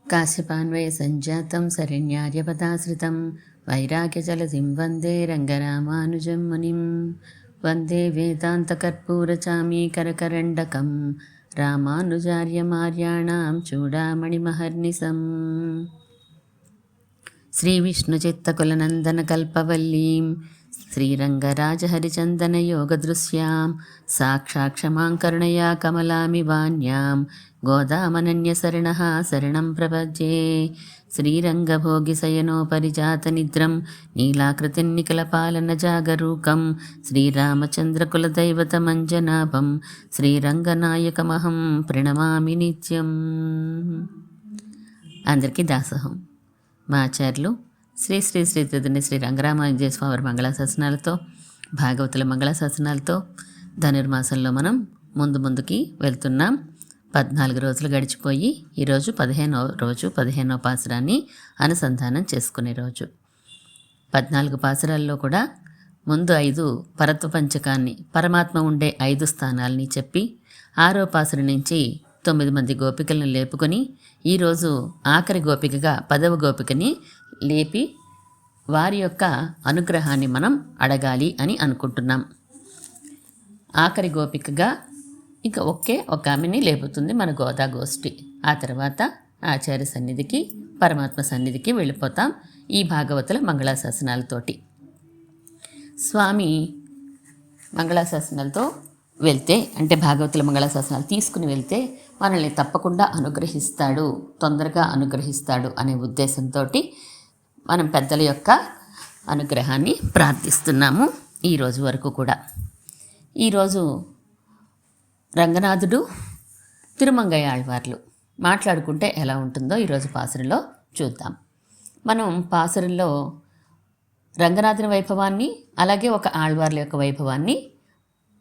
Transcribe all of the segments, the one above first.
కాశ్యపాన్వయ సంజాతం శరణ్యార్యపదాశ్రితం వైరాగ్యజలధిం వందే రంగరామానుజం మునిం వందే వేదాంతకర్పూరచామీకరకరండకం రామానుజార్యమార్యాణాం చూడామణిమహర్నిశం శ్రీవిష్ణుచిత్తకులనందనకల్పవల్లీం శ్రీరంగరాజహరిచन्दనయోగదృశ్యాం సాక్షాత్ క్షమాం కరుణయా కమలామివాన్యాం గోదామనన్యశరణः శరణం ప్రపద్యే శ్రీరంగభోగిశయనోపరిజాతనిద్రం నీలాకృతిన్నిఖిలపాలనజాగరూకం శ్రీరామచంద్రకులదైవతమంజనాభం శ్రీరంగనాయకమహం ప్రణమామి నిత్యం. అందరికీ దాసోహం. మా ఆచార్యులు శ్రీ శ్రీ శ్రీ త్రిదుని శ్రీ రంగరామానుజ స్వామి మంగళాశాసనాలతో భాగవతుల మంగళాశాసనాలతో ధనుర్మాసంలో మనం ముందుకి వెళ్తున్నాం. 14 రోజులు గడిచిపోయి ఈరోజు 15వ రోజు 15వ పాసురాన్ని అనుసంధానం చేసుకునే రోజు. 14 పాసురాల్లో కూడా ముందు 5 పరత్వ పంచకాన్ని పరమాత్మ ఉండే 5 స్థానాలని చెప్పి 6వ పాసురం నుంచి 9 మంది గోపికలను లేపుకొని ఈరోజు ఆఖరి గోపికగా 10వ గోపికని లేపి వారి యొక్క అనుగ్రహాన్ని మనం అడగాలి అని అనుకుంటున్నాం. ఆఖరి గోపికగా ఇక ఒక ఆమెని లేపుతుంది మన గోదా గోష్ఠి. ఆ తర్వాత ఆచార్య సన్నిధికి పరమాత్మ సన్నిధికి వెళ్ళిపోతాం ఈ భాగవతుల మంగళాశాసనాలతోటి. స్వామి మంగళాశాసనాలతో వెళ్తే అంటే భాగవతుల మంగళాశాసనాలు తీసుకుని వెళ్తే మనల్ని తప్పకుండా అనుగ్రహిస్తాడు, తొందరగా అనుగ్రహిస్తాడు అనే ఉద్దేశంతో మనం పెద్దల యొక్క అనుగ్రహాన్ని ప్రార్థిస్తున్నాము ఈరోజు వరకు కూడా. ఈరోజు రంగనాథుడు తిరుమంగయ్య ఆళ్వార్లు మాట్లాడుకుంటే ఎలా ఉంటుందో ఈరోజు పాసురంలో చూద్దాం. మనం పాసురంలో రంగనాథుని వైభవాన్ని అలాగే ఒక ఆళ్వార్ల యొక్క వైభవాన్ని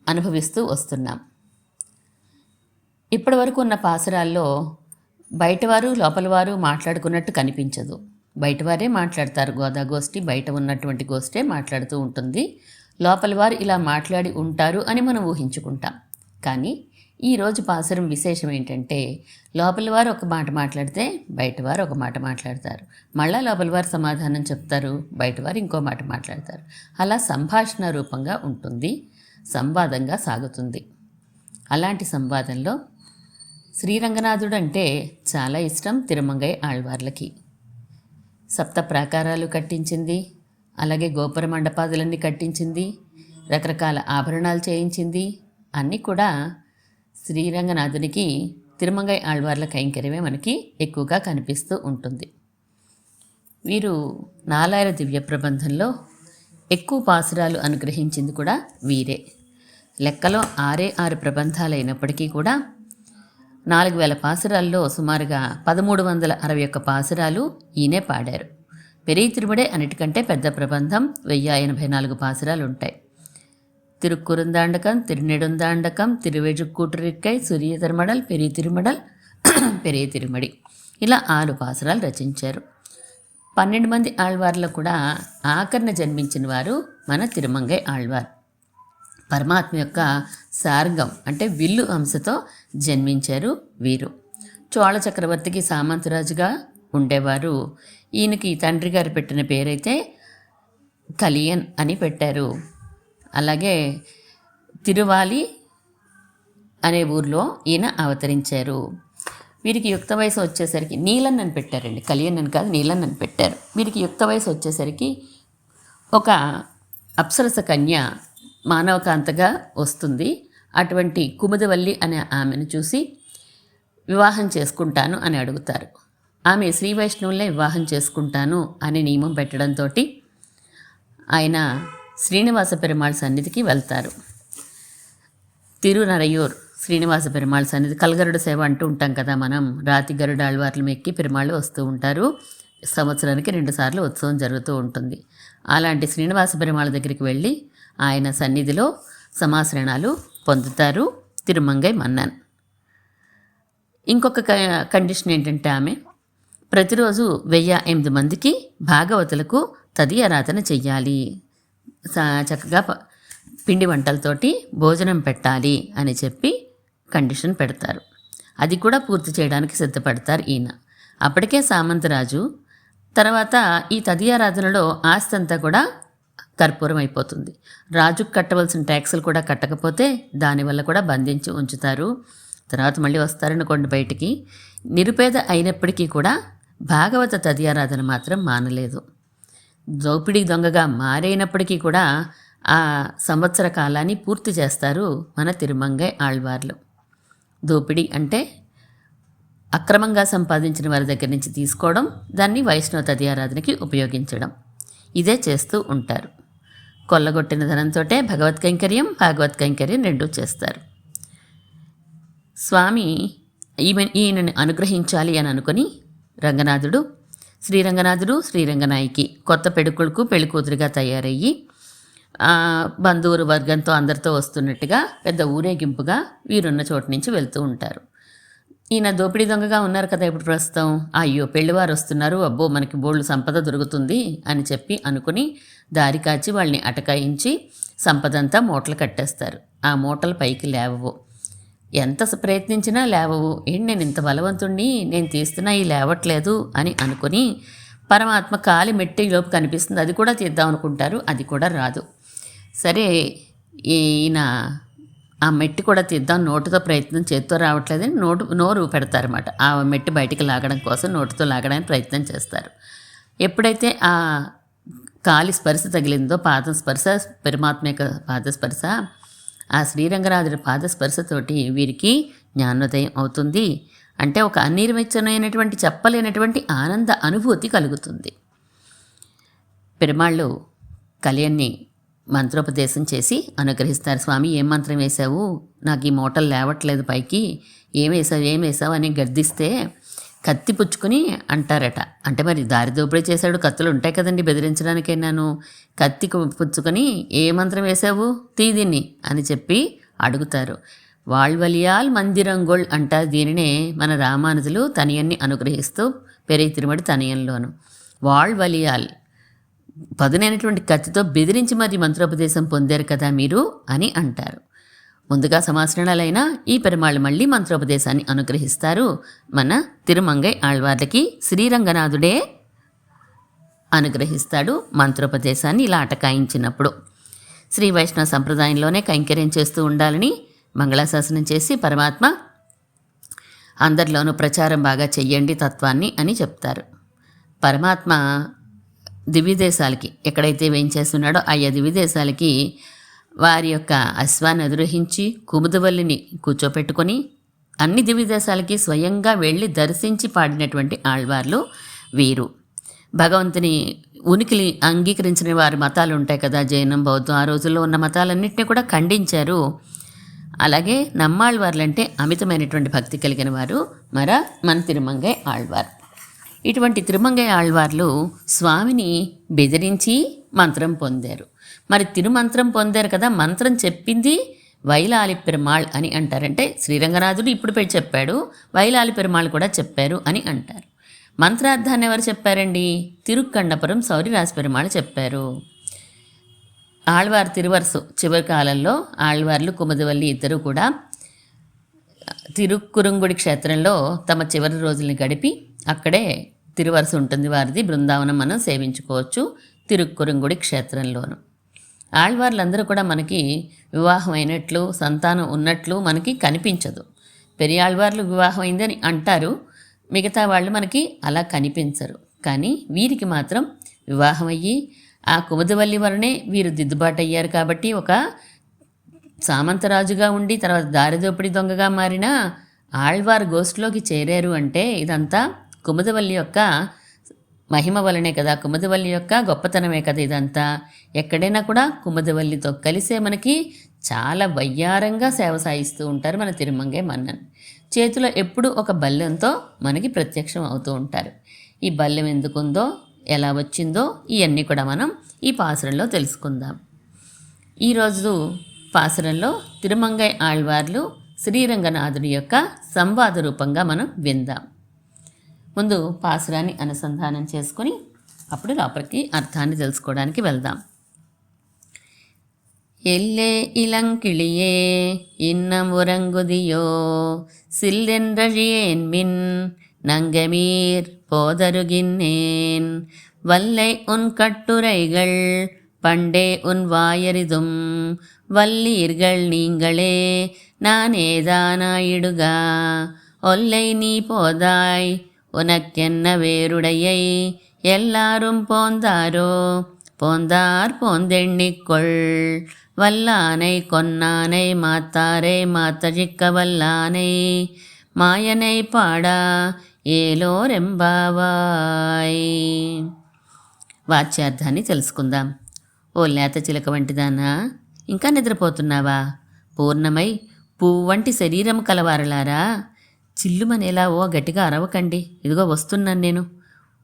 అనుభవిస్తూ వస్తున్నాం. ఇప్పటి వరకు ఉన్న పాసురాల్లో బయటవారు లోపలవారు మాట్లాడుకున్నట్టు కనిపించదు. బయటవారే మాట్లాడతారు, గోదా గోష్ఠి బయట ఉన్నటువంటి గోష్ఠే మాట్లాడుతూ ఉంటుంది. లోపలవారు ఇలా మాట్లాడి ఉంటారు అని మనం ఊహించుకుంటాం. కానీ ఈరోజు పాసురం విశేషం ఏంటంటే లోపలవారు ఒక మాట మాట్లాడితే బయటవారు ఒక మాట మాట్లాడతారు, మళ్ళా లోపలవారు సమాధానం చెప్తారు, బయటవారు ఇంకో మాట మాట్లాడతారు. అలా సంభాషణ రూపంగా ఉంటుంది, సంవాదంగా సాగుతుంది. అలాంటి సంవాదంలో శ్రీరంగనాథుడు అంటే చాలా ఇష్టం తిరుమంగయ్య ఆళ్వార్లకి. సప్త ప్రాకారాలు కట్టించింది, అలాగే గోపుర మండపాదులన్నీ కట్టించింది, రకరకాల ఆభరణాలు చేయించింది. అన్నీ కూడా శ్రీరంగనాథునికి తిరుమంగయ్య ఆళ్వార్ల కైంకర్యమే మనకి ఎక్కువగా కనిపిస్తూ ఉంటుంది. వీరు నాలాయిర దివ్య ప్రబంధంలో ఎక్కువ పాసురాలు అనుగ్రహించింది కూడా వీరే. లెక్కలో 6 ప్రబంధాలైనప్పటికీ కూడా 4000 పాసురాల్లో సుమారుగా 1361 పాసురాలు ఈయనే పాడారు. పెరియ తిరుమడే అన్నిటికంటే పెద్ద ప్రబంధం, 1084 పాసురాలు ఉంటాయి. తిరుక్కురుందాండకం, తిరునెడుందాండకం, తిరువెజుక్కూటరిక్కై, సూర్య తిరుమడల్, పెరియ తిరుమడల్, పెరియ తిరుమడి ఇలా 6 పాసురాలు రచించారు. 12 మంది ఆళ్వార్లు కూడా ఆఖరణ జన్మించిన వారు మన తిరుమంగయ్య ఆళ్వార్. పరమాత్మ యొక్క సార్గం అంటే విల్లు అంశతో జన్మించారు వీరు. చోళ చక్రవర్తికి సామంతరాజుగా ఉండేవారు. ఈయనకి తండ్రి గారు పెట్టిన పేరైతే కలియన్ అని పెట్టారు. అలాగే తిరువాలి అనే ఊర్లో ఈయన అవతరించారు. వీరికి యుక్త వయసు వచ్చేసరికి నీలన్ అని పెట్టారండి, కలియన్ అని కాదు నీలన్ అని పెట్టారు. వీరికి యుక్త వయసు వచ్చేసరికి ఒక అప్సరస కన్య మానవకాంతగా వస్తుంది. అటువంటి కుముదవల్లి అనే ఆమెను చూసి వివాహం చేసుకుంటాను అని అడుగుతారు. ఆమె శ్రీ వైష్ణవులనే వివాహం చేసుకుంటాను అనే నియమం పెట్టడంతో ఆయన శ్రీనివాస పెరుమాళ్ సన్నిధికి వెళ్తారు. తిరునరయూర్ శ్రీనివాస పెరుమాళ్ సన్నిధి కల్గరుడ సేవ అంటూ ఉంటాం కదా మనం. రాతి గరుడ ఆళ్వార్లు ఎక్కి పెరుమాళ్ళు వస్తూ ఉంటారు. సంవత్సరానికి 2 సార్లు ఉత్సవం జరుగుతూ ఉంటుంది. అలాంటి శ్రీనివాస పెరుమాళ్ దగ్గరికి వెళ్ళి ఆయన సన్నిధిలో సమాశ్రణాలు పొందుతారు తిరుమంగయ్య మన్నన్. ఇంకొక కండిషన్ ఏంటంటే ఆమె ప్రతిరోజు 1008 మందికి భాగవతులకు తదియారాధన చెయ్యాలి, చక్కగా పిండి వంటలతోటి భోజనం పెట్టాలి అని చెప్పి కండిషన్ పెడతారు. అది కూడా పూర్తి చేయడానికి సిద్ధపడతారు ఈయన. అప్పటికే సామంతరాజు. తర్వాత ఈ తదియారాధనలో ఆస్తి అంతా కూడా కర్పూరం అయిపోతుంది. రాజుకు కట్టవలసిన ట్యాక్సులు కూడా కట్టకపోతే దానివల్ల కూడా బంధించి ఉంచుతారు. తర్వాత మళ్ళీ వస్తారనుకోండి బయటికి. నిరుపేద అయినప్పటికీ కూడా భాగవత తదియారాధన మాత్రం మానలేదు. దోపిడీ దొంగగా మారైనప్పటికీ కూడా ఆ సంవత్సర కాలాన్ని పూర్తి చేస్తారు మన తిరుమంగై ఆళ్వార్లు. దోపిడీ అంటే అక్రమంగా సంపాదించిన వారి దగ్గర నుంచి తీసుకోవడం, దాన్ని వైష్ణవ తదియారాధనకి ఉపయోగించడం, ఇదే చేస్తూ ఉంటారు. కొల్లగొట్టిన ధనంతోటే భగవత్ కైంకర్యం, భాగవత్ కైంకర్యం రెండూ చేస్తారు. స్వామి ఈయనని అనుగ్రహించాలి అని అనుకుని రంగనాథుడు, శ్రీరంగనాయకి కొత్త పెళ్ళికొడుకు పెళ్ళికూతురిగా తయారయ్యి బంధువులు వర్గంతో అందరితో వస్తున్నట్టుగా పెద్ద ఊరేగింపుగా వీరున్న చోటు నుంచి వెళ్తూ ఉంటారు. ఈయన దోపిడీ దొంగగా ఉన్నారు కదా ఇప్పుడు ప్రస్తుతం. అయ్యో పెళ్లివారు వస్తున్నారు, అబ్బో మనకి బోళ్ళు సంపద దొరుకుతుంది అని చెప్పి అనుకుని దారి కాచి వాళ్ళని అటకాయించి సంపదంతా మూటలు కట్టేస్తారు. ఆ మూటలు పైకి లేవవు, ఎంత ప్రయత్నించినా లేవవు. ఏంటి నేను ఇంత బలవంతుణ్ణి, నేను తీస్తున్నా ఈ లేవట్లేదు అని అనుకుని పరమాత్మ కాలి మెట్టి లోపు కనిపిస్తుంది, అది కూడా తీద్దాం అనుకుంటారు, అది కూడా రాదు. సరే ఈయన ఆ మెట్టి కూడా తీద్దాం, నోటుతో ప్రయత్నం చేత్తో రావట్లేదని నోరు పెడతారన్నమాట. ఆ మెట్టి బయటికి లాగడం కోసం నోటుతో లాగడానికి ప్రయత్నం చేస్తారు. ఎప్పుడైతే ఆ కాలి స్పర్శ తగిలిందో, పాదం స్పర్శ, పరమాత్మ యొక్క పాదస్పర్శ, ఆ శ్రీరంగనాథుడి పాదస్పర్శతోటి వీరికి జ్ఞానోదయం అవుతుంది. అంటే ఒక అనిర్వచనమైనటువంటి చెప్పలేనటువంటి ఆనంద అనుభూతి కలుగుతుంది. పెరుమాళ్ళు కళ్యాణ్ని మంత్రోపదేశం చేసి అనుగ్రహిస్తారు. స్వామి ఏం మంత్రం వేశావు, నాకు ఈ మూటలు లేవట్లేదు పైకి, ఏం వేసావు అని గర్దిస్తే కత్తి పుచ్చుకొని అంటారట. అంటే మరి దారి దోపిడీ చేశాడు, కత్తులు ఉంటాయి కదండి బెదిరించడానికైనాను. కత్తి పుచ్చుకొని ఏ మంత్రం వేశావు తీదిని అని చెప్పి అడుగుతారు. వాళ్వలియాల్ మందిరంగోళ్ అంటారు దీనినే మన రామానుజులు తనియన్ని అనుగ్రహిస్తూ పెరిగి తిరుమడి తనియంలోను. వాళ్వలియాల్ పదునైనటువంటి కత్తితో బెదిరించి మరి మంత్రోపదేశం పొందారు కదా మీరు అని అంటారు. ముందుగా సమాసరణలైన ఈ పెరుమాళ్ళు మళ్ళీ మంత్రోపదేశాన్ని అనుగ్రహిస్తారు. మన తిరుమంగై ఆళ్వార్లకి శ్రీరంగనాథుడే అనుగ్రహిస్తాడు మంత్రోపదేశాన్ని ఇలా అటకాయించినప్పుడు. శ్రీ వైష్ణవ సంప్రదాయంలోనే కైంకర్యం చేస్తూ ఉండాలని మంగళాశాసనం చేసి పరమాత్మ అందరిలోనూ ప్రచారం బాగా చెయ్యండి తత్వాన్ని అని చెప్తారు. పరమాత్మ దివ్యదేశాలకి ఎక్కడైతే వేయించేస్తున్నాడో ఆయా దివ్యదేశాలకి వారి యొక్క అశ్వాన్ని అధిరోహించి కుముదవల్లిని కూర్చోపెట్టుకొని అన్ని దివ్యదేశాలకి స్వయంగా వెళ్ళి దర్శించి పాడినటువంటి ఆళ్వార్లు వీరు. భగవంతుని ఉనికిని అంగీకరించిన వారి మతాలు ఉంటాయి కదా, జైనం, బౌద్ధం, ఆ రోజుల్లో ఉన్న మతాలన్నింటినీ కూడా ఖండించారు. అలాగే నమ్మాళ్వార్లంటే అమితమైనటువంటి భక్తి కలిగిన వారు మన తిరుమంగై ఆళ్వార్. ఇటువంటి తిరుమంగై ఆళ్వార్లు స్వామిని బెదిరించి మంత్రం పొందారు. మరి తిరుమంత్రం పొందారు కదా, మంత్రం చెప్పింది వైలాలి పెరుమాళ్ అని అంటారంటే శ్రీరంగనాథుడు ఇప్పుడు చెప్పాడు, వైలాలి పెరుమాళ్ కూడా చెప్పారు అని అంటారు. మంత్రార్థాన్ని ఎవరు చెప్పారండి? తిరుక్కన్నపురం సౌరిరాజ పెరుమాళ్ చెప్పారు. ఆళ్వార్ తిరువరసు చివరి కాలంలో ఆళ్వార్లు కుముదవల్లి ఇద్దరు కూడా తిరుక్కురుంగుడి క్షేత్రంలో తమ చివరి రోజుల్ని గడిపి అక్కడే తిరువరసు ఉంటుంది వారిది, బృందావనం మనం సేవించుకోవచ్చు తిరుక్కురుంగుడి క్షేత్రంలోను. ఆళ్వార్లందరూ కూడా మనకి వివాహం అయినట్లు సంతానం ఉన్నట్లు మనకి కనిపించదు. పెరియాళ్వార్లు వివాహం అయిందని అంటారు, మిగతా వాళ్ళు మనకి అలా కనిపించరు. కానీ వీరికి మాత్రం వివాహం అయ్యి ఆ కుముదవల్లి వలనే వీరు దిద్దుబాటు అయ్యారు. కాబట్టి ఒక సామంతరాజుగా ఉండి తర్వాత దారిదోపిడి దొంగగా మారిన ఆళ్వార్ గోష్ఠిలోకి చేరారు అంటే ఇదంతా కుముదవల్లి యొక్క మహిమ వలనే కదా, కుముదవల్లి యొక్క గొప్పతనమే కదా ఇదంతా. ఎక్కడైనా కూడా కుముదవల్లితో కలిసే మనకి చాలా వయ్యారంగా సేవ సాగిస్తూ ఉంటారు మన తిరుమంగై మన్నన్. చేతిలో ఎప్పుడు ఒక బల్లెంతో మనకి ప్రత్యక్షం అవుతూ ఉంటారు. ఈ బల్లెం ఎందుకుందో, ఎలా వచ్చిందో ఇవన్నీ కూడా మనం ఈ పాసురంలో తెలుసుకుందాం. ఈరోజు పాసురంలో తిరుమంగై ఆళ్వార్లు శ్రీరంగనాథుడి యొక్క సంవాద రూపంగా మనం విందాం. ముందు పాసురాన్ని అనుసంధానం చేసుకొని అప్పుడు లోపలికి అర్థాన్ని తెలుసుకోవడానికి వెళ్దాం. ఎల్లే ఇలంకిళియే இன்னம் உறங்குதியோ சில்லென்றழியேன் மின் நங்கமீர் போதருகின்னேன் வல்லை உன் கட்டுரைகள் பண்டே உன் வாயறிதும் வல்லீர்கள் நீங்களே நானேதானாயிடுகா ஒல்லை நீ போதாய் உனக்கென்ன வேறுடையை எல்லாரும் போந்தாரோ போந்தார் போந்தெண்ணிக்கொள் வல்லானை கொன்னானை மாத்தாரை மாத்தழிக்க வல்லானை మాయనై పాడా ఏలోరెంబావాయ్. వాచ్యార్థాన్ని తెలుసుకుందాం. ఓ లేత చిలక వంటిదానా, ఇంకా నిద్రపోతున్నావా? పూర్ణమై పువ్వు వంటి శరీరం కలవారలారా, చిల్లుమనేలా ఓ గట్టిగా అరవకండి, ఇదిగో వస్తున్నాను నేను.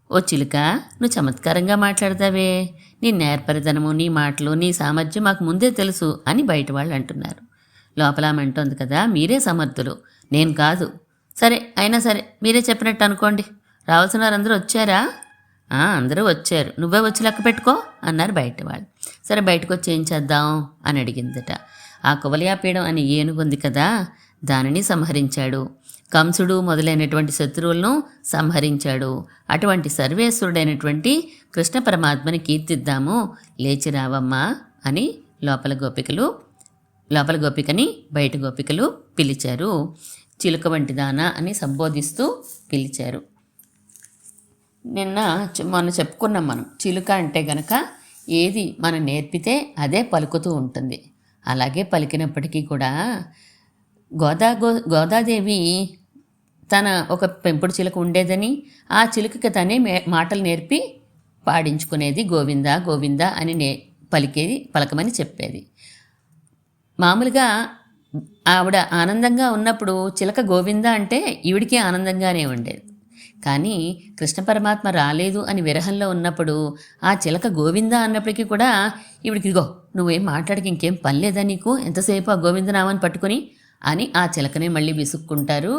ఓ చిలుక, నువ్వు చమత్కారంగా మాట్లాడతావే, నీ నేర్పరితనము, నీ మాటలు, నీ సామర్థ్యం మాకు ముందే తెలుసు అని బయట వాళ్ళు అంటున్నారు. లోపలామంటోంది కదా, మీరే సమర్థులు, నేను కాదు. సరే, అయినా సరే మీరే చెప్పినట్టు అనుకోండి. రావాల్సిన వారందరూ వచ్చారా? అందరూ వచ్చారు, నువ్వే వచ్చి లెక్క పెట్టుకో అన్నారు బయట వాళ్ళు. సరే, బయటకు వచ్చి ఏం చేద్దాం అని అడిగిందట. ఆ కువలయాపీడం అని ఏనుగు ఉంది కదా, దానిని సంహరించాడు. కంసుడు మొదలైనటువంటి శత్రువులను సంహరించాడు. అటువంటి సర్వేశ్వరుడైనటువంటి కృష్ణ పరమాత్మని కీర్తిద్దాము, లేచి రావమ్మా అని లోపల గోపికని బయట గోపికలు పిలిచారు. చిలుక వంటి దానా అని సంబోధిస్తూ పిలిచారు. మొన్న చెప్పుకున్నాం మనం, చిలుక అంటే గనక ఏది మనం నేర్పితే అదే పలుకుతూ ఉంటుంది. అలాగే పలికినప్పటికీ కూడా గోదాదేవి తన ఒక పెంపుడు చిలుక ఉండేదని, ఆ చిలుకకి తనే మాటలు నేర్పి పాడించుకునేది. గోవిందా గోవిందా అని పలకమని చెప్పేది. మామూలుగా ఆవిడ ఆనందంగా ఉన్నప్పుడు చిలక గోవింద అంటే ఈవిడికి ఆనందంగానే ఉండేది. కానీ కృష్ణ పరమాత్మ రాలేదు అని విరహంలో ఉన్నప్పుడు ఆ చిలక గోవింద అన్నప్పటికీ కూడా ఈవిడికి, ఇదిగో నువ్వేం మాట్లాడికి ఇంకేం పని లేదా నీకు, ఎంతసేపు ఆ గోవిందనామాన్ని పట్టుకొని అని ఆ చిలకనే మళ్ళీ విసుక్కుంటారు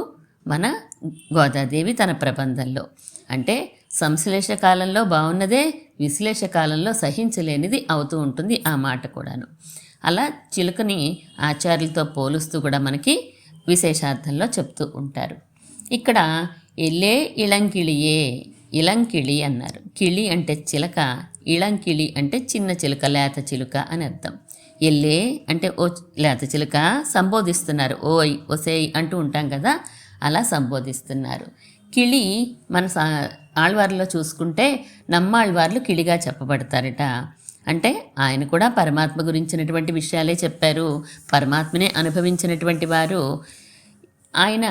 మన గోదాదేవి తన ప్రబంధంలో. అంటే సంశ్లేష కాలంలో బాగున్నదే విశ్లేష కాలంలో సహించలేనిది అవుతూ ఉంటుంది ఆ మాట కూడాను. అలా చిలుకని ఆచార్యులతో పోలుస్తూ కూడా మనకి విశేషార్థంలో చెప్తూ ఉంటారు. ఇక్కడ ఎల్లే ఇళంకిళియే, ఇళంకిళి అన్నారు. కిళి అంటే చిలక, ఇళంకిళి అంటే చిన్న చిలుక, లేత చిలుక అని అర్థం. ఎల్లే అంటే ఓ లేత చిలుక సంబోధిస్తున్నారు. ఓయ్ ఒసేయ్ అంటూ ఉంటాం కదా, అలా సంబోధిస్తున్నారు. కిళి మన ఆళ్వార్లో చూసుకుంటే నమ్మాళ్వార్లు కిళిగా చెప్పబడతారట. అంటే ఆయన కూడా పరమాత్మ గురించినటువంటి విషయాలే చెప్పారు, పరమాత్మనే అనుభవించినటువంటి వారు. ఆయన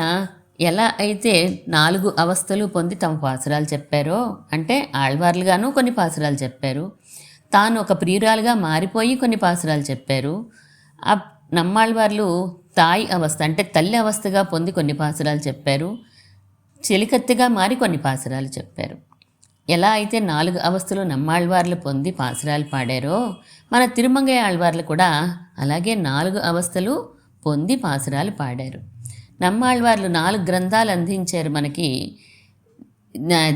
ఎలా అయితే 4 అవస్థలు పొంది తమ పాసురాలు చెప్పారో, అంటే ఆళ్వార్లుగాను కొన్ని పాసురాలు చెప్పారు, తాను ఒక ప్రియురాలుగా మారిపోయి కొన్ని పాసురాలు చెప్పారు. ఆ నమ్మాళ్వార్లు తాయి అవస్థ అంటే తల్లి అవస్థగా పొంది కొన్ని పాసురాలు చెప్పారు, చెలికత్తెగా మారి కొన్ని పాసురాలు చెప్పారు. ఎలా అయితే 4 అవస్థలు నమ్మాళ్వార్లు పొంది పాసురాలు పాడారో, మన తిరుమంగయ్య ఆళ్వార్లు కూడా అలాగే 4 అవస్థలు పొంది పాసురాలు పాడారు. నమ్మాళ్వార్లు 4 గ్రంథాలు అందించారు మనకి.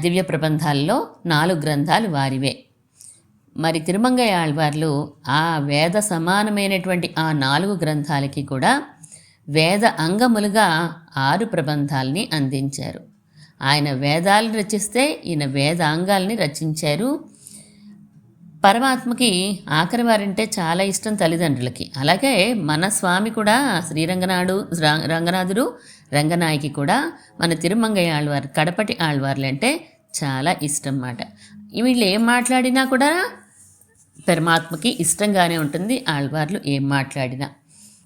దివ్య ప్రబంధాల్లో 4 గ్రంథాలు వారివే. మరి తిరుమంగయ్య ఆళ్వార్లు ఆ వేద సమానమైనటువంటి ఆ 4 గ్రంథాలకి కూడా వేద అంగములుగా 6 ప్రబంధాలని అందించారు. ఆయన వేదాలు రచిస్తే ఈయన వేదాంగాల్ని రచించారు. పరమాత్మకి ఆఖరి వారంటే చాలా ఇష్టం తల్లిదండ్రులకి. అలాగే మన స్వామి కూడా రంగనాథుడు రంగనాయకి కూడా మన తిరుమంగయ్య ఆళ్వారు, కడపటి ఆళ్వార్లు అంటే చాలా ఇష్టం మాట. వీళ్ళు ఏం మాట్లాడినా కూడా పరమాత్మకి ఇష్టంగానే ఉంటుంది. ఆళ్వార్లు ఏం మాట్లాడినా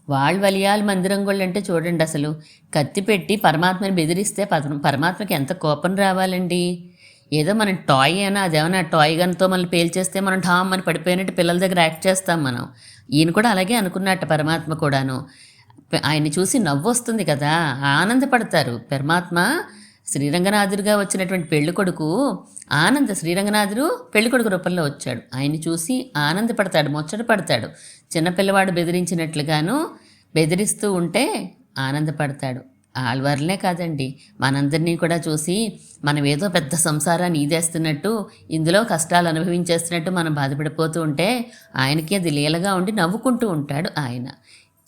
వాళ్ళవలియాలు మందిరంగోళ్ళు అంటే చూడండి, అసలు కత్తి పెట్టి పరమాత్మని బెదిరిస్తే పరమాత్మకి ఎంత కోపం రావాలండి. ఏదో మనం టాయ్ అయినా అదేమన్నా టాయ్ గన్తో మనల్ని పేల్చేస్తే మనం ఠామ్ అని పడిపోయినట్టు పిల్లల దగ్గర యాక్ట్ చేస్తాం మనం. ఈయన కూడా అలాగే అనుకున్నట్టు పరమాత్మ కూడాను. ఆయన్ని చూసి నవ్వు వస్తుంది కదా, ఆనందపడతారు. పరమాత్మ శ్రీరంగనాథుడిగా వచ్చినటువంటి పెళ్ళికొడుకు శ్రీరంగనాథుడు పెళ్ళికొడుకు రూపంలో వచ్చాడు. ఆయన్ని చూసి ఆనందపడతాడు, ముచ్చట పడతాడు. చిన్నపిల్లవాడు బెదిరించినట్లుగాను బెదిరిస్తూ ఉంటే ఆనందపడతాడు. ఆళ్వార్లే కాదండి, మనందరినీ కూడా చూసి మనం ఏదో పెద్ద సంసారాన్ని ఈదేస్తున్నట్టు, ఇందులో కష్టాలు అనుభవించేస్తున్నట్టు మనం బాధపడిపోతూ ఉంటే ఆయనకి అది లీలగా ఉండి నవ్వుకుంటూ ఉంటాడు ఆయన.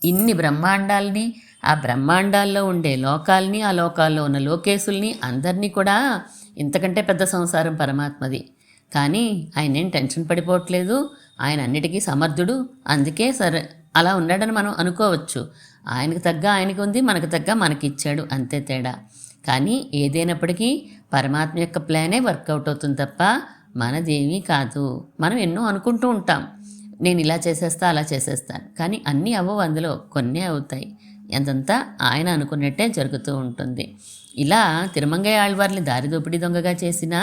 ఇన్ని బ్రహ్మాండాల్ని ఆ బ్రహ్మాండాల్లో ఉండే లోకాల్ని, ఆ లోకాల్లో ఉన్న లోకేశుల్ని అందరినీ కూడా ఇంతకంటే పెద్ద సంసారం పరమాత్మది. కానీ ఆయన ఏం టెన్షన్ పడిపోవట్లేదు. ఆయన అన్నిటికీ సమర్థుడు. అందుకే సరే అలా ఉన్నాడని మనం అనుకోవచ్చు. ఆయనకు తగ్గ ఆయనకు ఉంది, మనకు తగ్గ మనకిచ్చాడు, అంతే తేడా. కానీ ఏదైనప్పటికీ పరమాత్మ యొక్క ప్లానే వర్కౌట్ అవుతుంది తప్ప మనదేమీ కాదు. మనం ఎన్నో అనుకుంటూ ఉంటాం, నేను ఇలా చేసేస్తా అలా చేసేస్తాను, కానీ అన్నీ అవ్వవు, అందులో కొన్నే అవుతాయి. ఎంతంతా ఆయన అనుకున్నట్టే జరుగుతూ ఉంటుంది. ఇలా తిరుమంగయ్య ఆళ్వార్ని దారిదోపిడి దొంగగా చేసినా,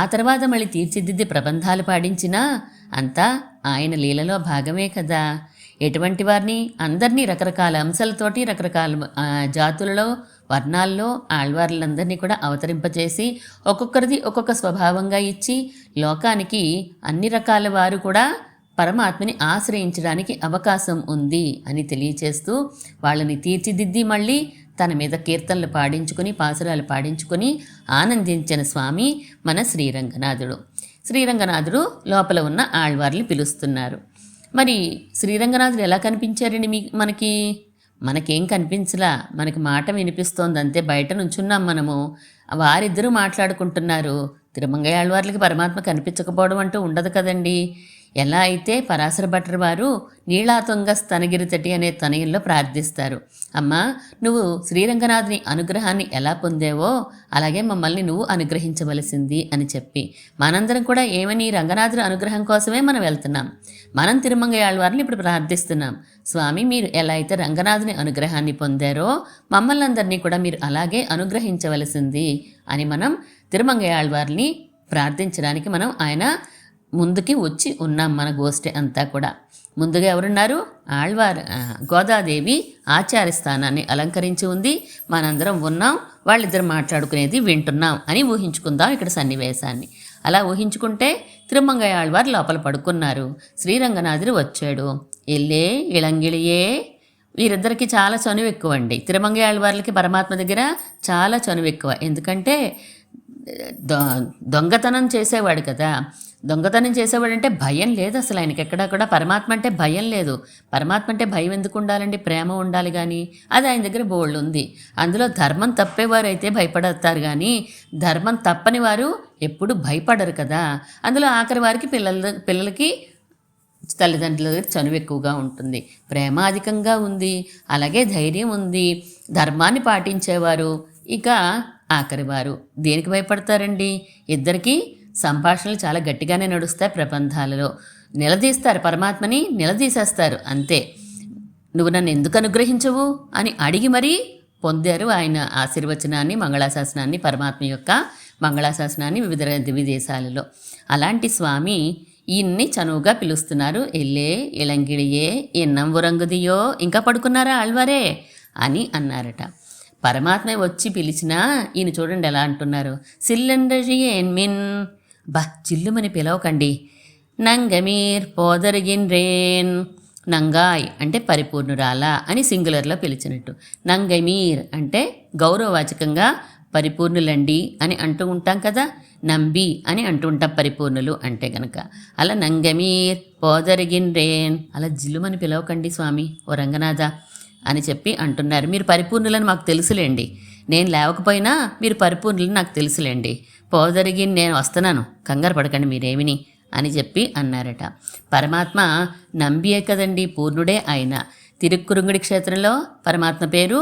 ఆ తర్వాత మళ్ళీ తీర్చిదిద్ది ప్రబంధాలు పాడించినా అంతా ఆయన లీలలో భాగమే కదా. ఎటువంటి వారిని అందరినీ రకరకాల అంశాలతోటి రకరకాల జాతులలో వర్ణాల్లో ఆళ్వార్లందరినీ కూడా అవతరింపచేసి ఒక్కొక్కరిది ఒక్కొక్క స్వభావంగా ఇచ్చి లోకానికి అన్ని రకాల వారు కూడా పరమాత్మని ఆశ్రయించడానికి అవకాశం ఉంది అని తెలియచేస్తూ వాళ్ళని తీర్చిదిద్ది మళ్ళీ తన మీద కీర్తనలు పాడించుకొని పాసురాలు పాడించుకొని ఆనందించిన స్వామి మన శ్రీరంగనాథుడు. శ్రీరంగనాథుడు లోపల ఉన్న ఆళ్వార్ని పిలుస్తున్నారు. మరి శ్రీరంగనాథుడు ఎలా కనిపించారండి మనకేం కనిపించలా, మనకి మాట వినిపిస్తోంది అంతే. బయట నుంచున్నాం మనము, వారిద్దరూ మాట్లాడుకుంటున్నారు. తిరుమంగయ్య ఆళ్వార్లకి పరమాత్మ కనిపించకపోవడం అంటూ ఉండదు కదండి. ఎలా అయితే పరాశర భట్టర్ వారు నీళాతుంగ స్తనగిరి తటి అనే తనయంలో ప్రార్థిస్తారు, అమ్మా నువ్వు శ్రీరంగనాథుని అనుగ్రహాన్ని ఎలా పొందేవో అలాగే మమ్మల్ని నువ్వు అనుగ్రహించవలసింది అని చెప్పి, మనందరం కూడా ఏమని రంగనాథుని అనుగ్రహం కోసమే మనం వెళ్తున్నాం. మనం తిరుమంగయ్య ఆళ్వార్ని ఇప్పుడు ప్రార్థిస్తున్నాం, స్వామి మీరు ఎలా అయితే రంగనాథుని అనుగ్రహాన్ని పొందారో మమ్మల్ని అందరినీ కూడా మీరు అలాగే అనుగ్రహించవలసింది అని మనం తిరుమంగయ్య ఆళ్వార్ని ప్రార్థించడానికి మనం ఆయన ముందుకి వచ్చి ఉన్నాం. మన గోష్ఠి అంతా కూడా ముందుగా ఎవరున్నారు? గోదాదేవి ఆచార్య స్థానాన్ని అలంకరించి ఉంది. మనందరం ఉన్నాం, వాళ్ళిద్దరు మాట్లాడుకునేది వింటున్నాం అని ఊహించుకుందాం ఇక్కడ సన్నివేశాన్ని. అలా ఊహించుకుంటే తిరుమంగయ్య ఆళ్వార్ లోపల పడుకున్నారు. శ్రీరంగనాథుడు వచ్చాడు. ఎల్లే ఇళంగిళియే. వీరిద్దరికి చాలా చనువు ఎక్కువ అండి. తిరుమంగయ్య ఆళ్వార్లకి పరమాత్మ దగ్గర చాలా చనువు ఎక్కువ. ఎందుకంటే దొంగతనం చేసేవాడు కదా. దొంగతనం చేసేవాడంటే భయం లేదు అసలు ఆయనకి ఎక్కడా కూడా. పరమాత్మ అంటే భయం లేదు. పరమాత్మ అంటే భయం ఎందుకు ఉండాలండి? ప్రేమ ఉండాలి. కానీ అది ఆయన దగ్గర బోల్డ్ ఉంది. అందులో ధర్మం తప్పేవారు అయితే భయపడతారు, కానీ ధర్మం తప్పని వారు ఎప్పుడు భయపడరు కదా. అందులో ఆఖరి వారికి పిల్లలకి తల్లిదండ్రుల దగ్గర చనువు ఎక్కువగా ఉంటుంది, ప్రేమ అధికంగా ఉంది, అలాగే ధైర్యం ఉంది, ధర్మాన్ని పాటించేవారు. ఇక ఆఖరి వారు దేనికి భయపడతారండి? ఇద్దరికీ సంభాషణలు చాలా గట్టిగానే నడుస్తాయి. ప్రబంధాలలో నిలదీస్తారు, పరమాత్మని నిలదీసేస్తారు అంతే. నువ్వు నన్ను ఎందుకు అనుగ్రహించవు అని అడిగి మరీ పొందారు ఆయన ఆశీర్వచనాన్ని, మంగళాశాసనాన్ని, పరమాత్మ యొక్క మంగళాశాసనాన్ని వివిధ దివిదేశాలలో. అలాంటి స్వామి ఈయన్ని చనువుగా పిలుస్తున్నారు. ఎల్లే ఇళంగిడియే ఎన్నం ఉరంగుదియో, ఇంకా పడుకున్నారా ఆళ్వారే అని అన్నారట. పరమాత్మ వచ్చి పిలిచినా ఈయన చూడండి ఎలా అంటున్నారు. సిల్లెండజియేన్మిన్, చిల్లుమని పిలవకండి. నంగమీర్ పోదరిగిన్రేన్, నంగాయ్ అంటే పరిపూర్ణురాల అని సింగులర్లో పిలిచినట్టు. నంగమీర్ అంటే గౌరవవాచకంగా పరిపూర్ణులండి అని అంటూ ఉంటాం కదా. నంబి అని అంటూ ఉంటాం పరిపూర్ణులు అంటే గనక. అలా నంగమీర్ పోదరిగిన్రేన్, అలా జిల్లుమని పిలవకండి స్వామి ఓ రంగనాథ అని చెప్పి అంటున్నారు. మీరు పరిపూర్ణులని మాకు తెలుసులేండి, నేను లేవకపోయినా మీరు పరిపూర్ణులని నాకు తెలుసులేండి. పోదరిగి నేను వస్తున్నాను, కంగారు పడకండి మీరేమిని అని చెప్పి అన్నారట. పరమాత్మ నంబియే కదండి, పూర్ణుడే ఆయన. తిరుక్కురుంగుడి క్షేత్రంలో పరమాత్మ పేరు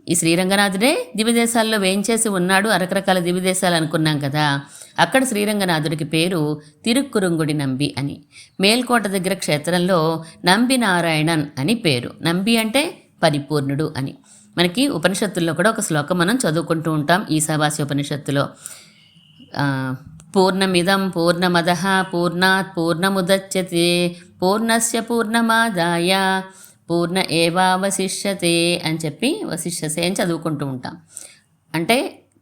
ఈ శ్రీరంగనాథుడే. దివ్యదేశాల్లో వేయించేసి ఉన్నాడు, రకరకాల దివ్యదేశాలు అనుకున్నాం కదా. అక్కడ శ్రీరంగనాథుడికి పేరు తిరుక్కురుంగుడి నంబి అని. మేల్కోట దగ్గర క్షేత్రంలో నంబి నారాయణన్ అని పేరు. నంబి అంటే పరిపూర్ణుడు అని. మనకి ఉపనిషత్తుల్లో కూడా ఒక శ్లోకం మనం చదువుకుంటూ ఉంటాం ఈశావాస్య ఉపనిషత్తులో. పూర్ణమిదం పూర్ణమదః పూర్ణాత్ పూర్ణముదచ్యతే పూర్ణస్య పూర్ణమాదాయ పూర్ణ ఏవావశిష్యతే అని చెప్పి వశిష్యసే అని చదువుకుంటూ ఉంటాం. అంటే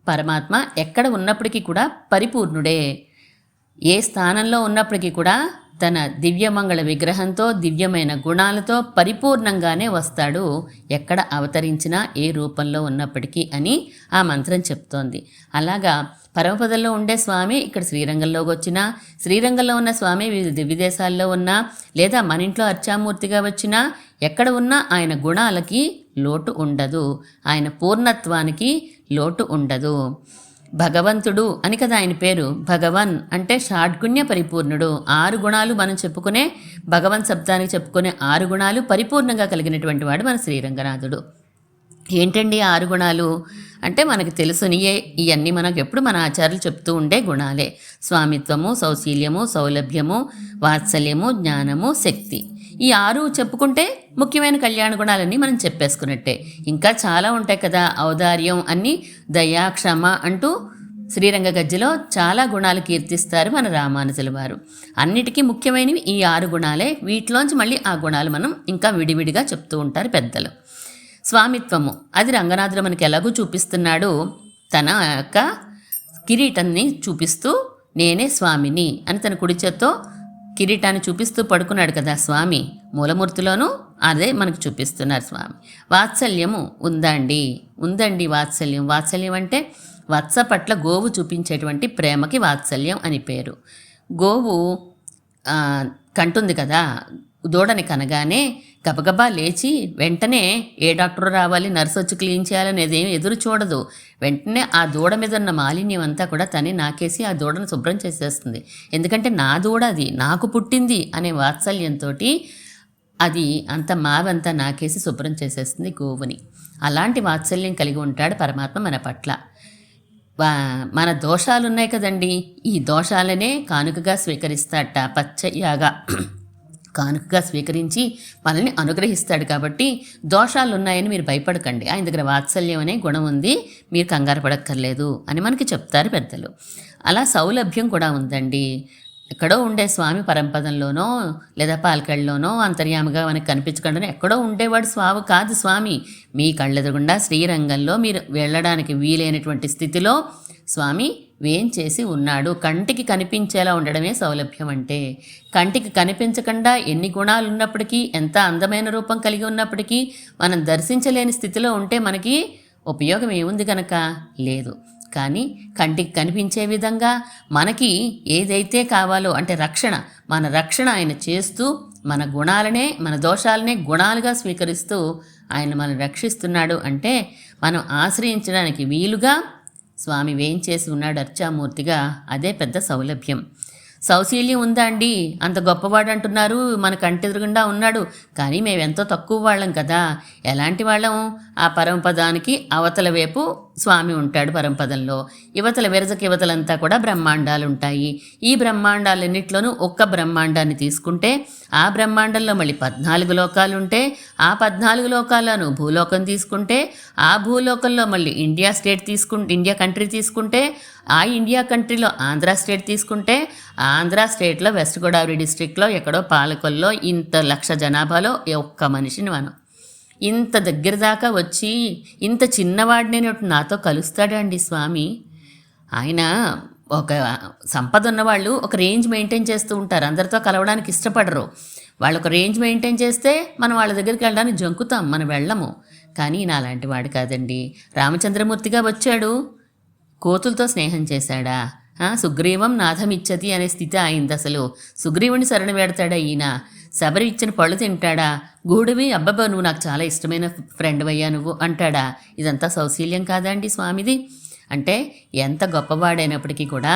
పరమాత్మ ఎక్కడ ఉన్నప్పటికీ కూడా పరిపూర్ణుడే. ఏ స్థానంలో ఉన్నప్పటికీ కూడా తన దివ్యమంగళ విగ్రహంతో దివ్యమైన గుణాలతో పరిపూర్ణంగానే వస్తాడు, ఎక్కడ అవతరించినా ఏ రూపంలో ఉన్నప్పటికీ అని ఆ మంత్రం చెప్తోంది. అలాగా పరమపదంలో ఉండే స్వామి ఇక్కడ శ్రీరంగంలోకి వచ్చినా, శ్రీరంగంలో ఉన్న స్వామి వివిధ దివ్యదేశాల్లో ఉన్నా, లేదా మన ఇంట్లో అర్చామూర్తిగా వచ్చినా, ఎక్కడ ఉన్నా ఆయన గుణాలకి లోటు ఉండదు, ఆయన పూర్ణత్వానికి లోటు ఉండదు. భగవంతుడు అని కదా ఆయన పేరు. భగవన్ అంటే షాడ్గుణ్య పరిపూర్ణుడు. 6 గుణాలు మనం చెప్పుకునే, భగవన్ శబ్దానికి చెప్పుకునే 6 గుణాలు పరిపూర్ణంగా కలిగినటువంటి వాడు మన శ్రీరంగనాథుడు. ఏంటండి 6 గుణాలు అంటే మనకి తెలుసునియే, ఇవన్నీ మనకు ఎప్పుడు మన ఆచార్యులు చెప్తూ ఉండే గుణాలే. స్వామిత్వము, సౌశీల్యము, సౌలభ్యము, వాత్సల్యము, జ్ఞానము, శక్తి. ఈ 6 చెప్పుకుంటే ముఖ్యమైన కళ్యాణ గుణాలన్నీ మనం చెప్పేసుకున్నట్టే. ఇంకా చాలా ఉంటాయి కదా, ఔదార్యం అన్నీ, దయా, క్షమ అంటూ శ్రీరంగ గజ్జలో చాలా గుణాలు కీర్తిస్తారు మన రామానుజుల వారు. అన్నిటికీ ముఖ్యమైనవి ఈ 6 గుణాలే. వీటిలోంచి మళ్ళీ ఆ గుణాలు మనం ఇంకా విడివిడిగా చెప్తూ ఉంటారు పెద్దలు. స్వామిత్వము అది రంగనాథుడు మనకి ఎలాగూ చూపిస్తున్నాడు. తన యొక్క కిరీటాన్ని చూపిస్తూ నేనే స్వామిని అని తన కుడి చేత్తో కిరీటాన్ని చూపిస్తూ పడుకున్నాడు కదా స్వామి. మూలమూర్తిలోనూ అదే మనకు చూపిస్తున్నారు స్వామి. వాత్సల్యము ఉందండి వాత్సల్యం. వాత్సల్యం అంటే వత్స పట్ల గోవు చూపించేటువంటి ప్రేమకి వాత్సల్యం అని పేరు. గోవు కంటుంది కదా, దూడని కనగానే గబగబా లేచి వెంటనే ఏ డాక్టర్ రావాలి, నర్సు వచ్చి క్లీన్ చేయాలనేది ఏమి ఎదురు చూడదు. వెంటనే ఆ దూడ మీద ఉన్న మాలిన్యం అంతా కూడా తనే నాకేసి ఆ దూడను శుభ్రం చేసేస్తుంది. ఎందుకంటే నా దూడ అది, నాకు పుట్టింది అనే వాత్సల్యంతో అది అంత మావంతా నాకేసి శుభ్రం చేసేస్తుంది గోవుని. అలాంటి వాత్సల్యం కలిగి ఉంటాడు పరమాత్మ మన పట్ల. మన దోషాలు ఉన్నాయి కదండి, ఈ దోషాలనే కానుకగా స్వీకరిస్తాడట. పచ్చయ్యాగా కానుకగా స్వీకరించి మనల్ని అనుగ్రహిస్తాడు. కాబట్టి దోషాలు ఉన్నాయని మీరు భయపడకండి, ఆయన దగ్గర వాత్సల్యం అనే గుణం ఉంది, మీరు కంగారు పడక్కర్లేదు అని మనకి చెప్తారు పెద్దలు. అలా సౌలభ్యం కూడా ఉందండి. ఎక్కడో ఉండే స్వామి పరంపదంలోనో లేదా పాలకళ్ళలోనో అంతర్యామిగా మనకి కనిపించకుండా ఎక్కడో ఉండేవాడు స్వామి కాదు స్వామి. మీ కళ్ళెదురుగుండా శ్రీరంగంలో మీరు వెళ్ళడానికి వీలైనటువంటి స్థితిలో స్వామి వేంచేసి ఉన్నాడు. కంటికి కనిపించేలా ఉండడమే సౌలభ్యం అంటే. కంటికి కనిపించకుండా ఎన్ని గుణాలు ఉన్నప్పటికీ, ఎంత అందమైన రూపం కలిగి ఉన్నప్పటికీ మనం దర్శించలేని స్థితిలో ఉంటే మనకి ఉపయోగం ఏముంది కనుక లేదు. కానీ కంటికి కనిపించే విధంగా మనకి ఏదైతే కావాలో అంటే మన రక్షణ ఆయన చేస్తూ మన గుణాలనే, మన దోషాలనే గుణాలుగా స్వీకరిస్తూ ఆయన మనం రక్షిస్తున్నాడు అంటే మనం ఆశ్రయించడానికి వీలుగా స్వామి వేంచేసి ఉన్నాడు అర్చామూర్తిగా. అదే పెద్ద సౌలభ్యం. సౌశీల్యం ఉందా అండి, అంత గొప్పవాడు అంటున్నారు, మన కంటెదురుగుండా ఉన్నాడు, కానీ మేమెంతో తక్కువ వాళ్ళం కదా. ఎలాంటి వాళ్ళం? ఆ పరమపదానికి అవతల వైపు స్వామి ఉంటాడు పరమపదంలో. యువతల విరజకి యువతలంతా కూడా బ్రహ్మాండాలు ఉంటాయి. ఈ బ్రహ్మాండాలన్నింటిలోనూ ఒక్క బ్రహ్మాండాన్ని తీసుకుంటే ఆ బ్రహ్మాండంలో మళ్ళీ 14 లోకాలు ఉంటే, ఆ 14 లోకాలను భూలోకం తీసుకుంటే, ఆ భూలోకంలో మళ్ళీ ఇండియా కంట్రీ తీసుకుంటే, ఆ ఇండియా కంట్రీలో ఆంధ్ర స్టేట్ తీసుకుంటే, ఆంధ్ర స్టేట్లో వెస్ట్ గోదావరి డిస్ట్రిక్ట్లో ఎక్కడో పాలకొల్లో ఇంత 1,00,000 జనాభాలో ఒక్క మనిషిని మనం ఇంత దగ్గర దాకా వచ్చి ఇంత చిన్నవాడిని నాతో కలుస్తాడండి స్వామి. ఆయన ఒక సంపద ఉన్నవాళ్ళు ఒక రేంజ్ మెయింటైన్ చేస్తూ ఉంటారు, అందరితో కలవడానికి ఇష్టపడరు. వాళ్ళు ఒక రేంజ్ మెయింటైన్ చేస్తే మనం వాళ్ళ దగ్గరికి వెళ్ళడానికి జంకుతాం, మనం వెళ్ళము. కానీ ఈయన అలాంటి వాడు కాదండి. రామచంద్రమూర్తిగా వచ్చాడు, కోతులతో స్నేహం చేశాడా? సుగ్రీవం నాథమిచ్చతి అనే స్థితి అయింది. అసలు సుగ్రీవుని శరణ వేడతాడా ఈయన? శబరి ఇచ్చిన పళ్ళు తింటాడా? గూడివి అబ్బబ్బా నువ్వు నాకు చాలా ఇష్టమైన ఫ్రెండ్ అయ్యా నువ్వు అంటాడా? ఇదంతా సౌశీల్యం కాదా అండి స్వామిది? అంటే ఎంత గొప్పవాడైనప్పటికీ కూడా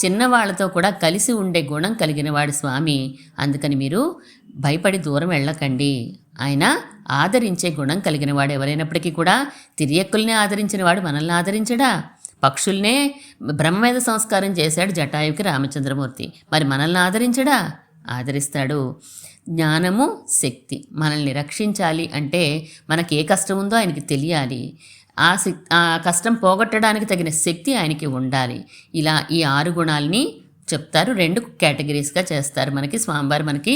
చిన్నవాళ్లతో కూడా కలిసి ఉండే గుణం కలిగిన వాడు స్వామి. అందుకని మీరు భయపడి దూరం వెళ్ళకండి. ఆయన ఆదరించే గుణం కలిగిన వాడు ఎవరైనప్పటికీ కూడా తిరియక్కుల్ని ఆదరించిన వాడు మనల్ని ఆదరించడా? పక్షుల్నే బ్రహ్మవేద సంస్కారం చేశాడు జటాయుకి రామచంద్రమూర్తి, మరి మనల్ని ఆదరించడా? ఆదరిస్తాడు. జ్ఞానము, శక్తి మనల్ని రక్షించాలి అంటే మనకి ఏ కష్టం ఉందో ఆయనకి తెలియాలి. ఆ కష్టం పోగొట్టడానికి తగిన శక్తి ఆయనకి ఉండాలి. ఇలా ఈ 6 గుణాలని చెప్తారు. 2 కేటగిరీస్గా చేస్తారు. మనకి స్వామివారు మనకి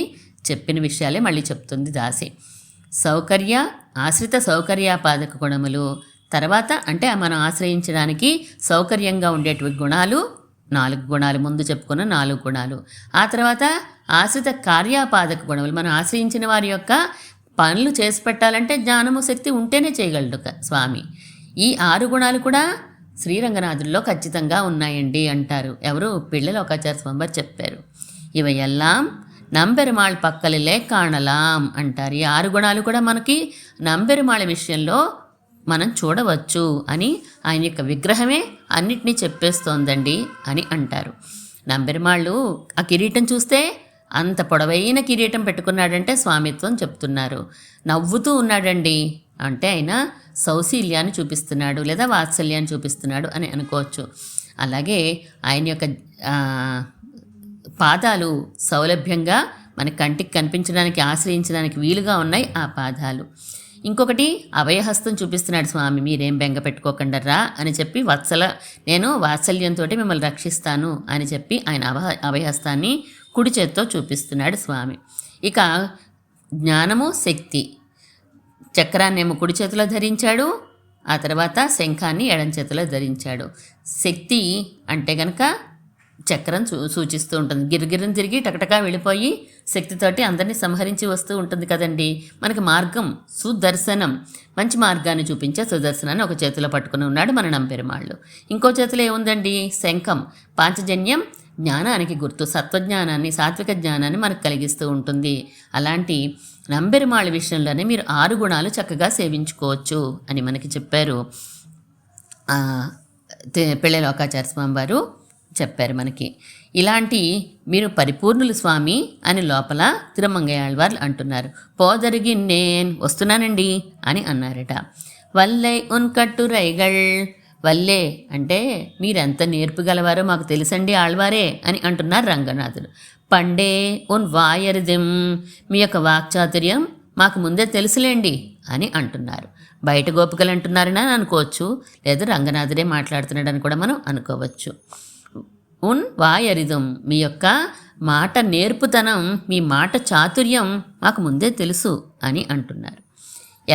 చెప్పిన విషయాలే మళ్ళీ చెప్తుంది దాసి. సౌకర్య, ఆశ్రిత సౌకర్యాపాదక గుణములు. తర్వాత అంటే మనం ఆశ్రయించడానికి సౌకర్యంగా ఉండేటువంటి గుణాలు 4 గుణాలు, ముందు చెప్పుకున్న 4 గుణాలు. ఆ తర్వాత ఆశ్రిత కార్యాపాదక గుణములు, మనం ఆశ్రయించిన వారి యొక్క పనులు చేసి పెట్టాలంటే జ్ఞానము శక్తి ఉంటేనే చేయగలడు స్వామి. ఈ 6 గుణాలు కూడా శ్రీరంగనాథుల్లో ఖచ్చితంగా ఉన్నాయండి అంటారు. ఎవరు? పిళ్ళలోకాచార్య స్వామివారు చెప్పారు. ఇవయెల్లాం నంబెరుమాళ్ పక్కలిలే కాణలాం అంటారు. ఈ 6 గుణాలు కూడా మనకి నంబెరుమాళ విషయంలో మనం చూడవచ్చు అని ఆయన యొక్క విగ్రహమే అన్నిటినీ చెప్పేస్తోందండి అని అంటారు. నంబెరుమాళ్ళు ఆ కిరీటం చూస్తే అంత పొడవైన కిరీటం పెట్టుకున్నాడంటే స్వామిత్వం చెప్తున్నారు. నవ్వుతూ ఉన్నాడండి అంటే ఆయన సౌశీల్యాన్ని చూపిస్తున్నాడు లేదా వాత్సల్యాన్ని చూపిస్తున్నాడు అని అనుకోవచ్చు. అలాగే ఆయన యొక్క పాదాలు సౌలభ్యంగా మన కంటికి కనిపించడానికి, ఆశ్రయించడానికి వీలుగా ఉన్నాయి ఆ పాదాలు. ఇంకొకటి అభయహస్తం చూపిస్తున్నాడు స్వామి. మీరేం బెంగ పెట్టుకోకుండా రా అని చెప్పి నేను వాత్సల్యంతో మిమ్మల్ని రక్షిస్తాను అని చెప్పి ఆయన అభయహస్తాన్ని కుడి చేత్తో చూపిస్తున్నాడు స్వామి. ఇక జ్ఞానము శక్తి, చక్రాన్నేమో కుడి చేతిలో ధరించాడు, ఆ తర్వాత శంఖాన్ని ఎడం చేతిలో ధరించాడు. శక్తి అంటే కనుక చక్రం సూచిస్తూ ఉంటుంది. గిరిగిరిని తిరిగి టకటకా వెళ్ళిపోయి శక్తితోటి అందరినీ సంహరించి వస్తూ ఉంటుంది కదండి. మనకి మార్గం సుదర్శనం, మంచి మార్గాన్ని చూపించే సుదర్శనాన్ని ఒక చేతిలో పట్టుకుని ఉన్నాడు మన నంబెరుమాళ్ళు. ఇంకో చేతిలో ఏముందండి? శంఖం. పాంచజన్యం జ్ఞానానికి గుర్తు, సత్వజ్ఞానాన్ని, సాత్విక జ్ఞానాన్ని మనకు కలిగిస్తూ ఉంటుంది. అలాంటి నంబెరుమాళ్ళ విషయంలోనే మీరు 6 గుణాలు చక్కగా సేవించుకోవచ్చు అని మనకి చెప్పారు. పిళ్ళలోకాచార్య స్వామి వారు చెప్పారు మనకి. ఇలాంటి మీరు పరిపూర్ణులు స్వామి అని లోపల తిరుమంగయాళ్వార్లు అంటున్నారు. పోదరిగి నేను వస్తున్నానండి అని అన్నారట. వల్లై ఉన్కట్టు రైగళ్, వల్లే అంటే మీరెంత నేర్పుగలవారో మాకు తెలుసండి ఆళ్వారే అని అంటున్నారు రంగనాథుడు. పండే ఉన్ వాయరిదిం, మీ యొక్క వాక్చాతుర్యం మాకు ముందే తెలుసులేండి అని అంటున్నారు. బయట గోపికలు అంటున్నారని అనుకోవచ్చు, లేదా రంగనాథుడే మాట్లాడుతున్నాడని కూడా మనం అనుకోవచ్చు. ఉన్ వాయరిదం, మీ యొక్క మాట నేర్పుతనం, మీ మాట చాతుర్యం మాకు ముందే తెలుసు అని అంటున్నారు.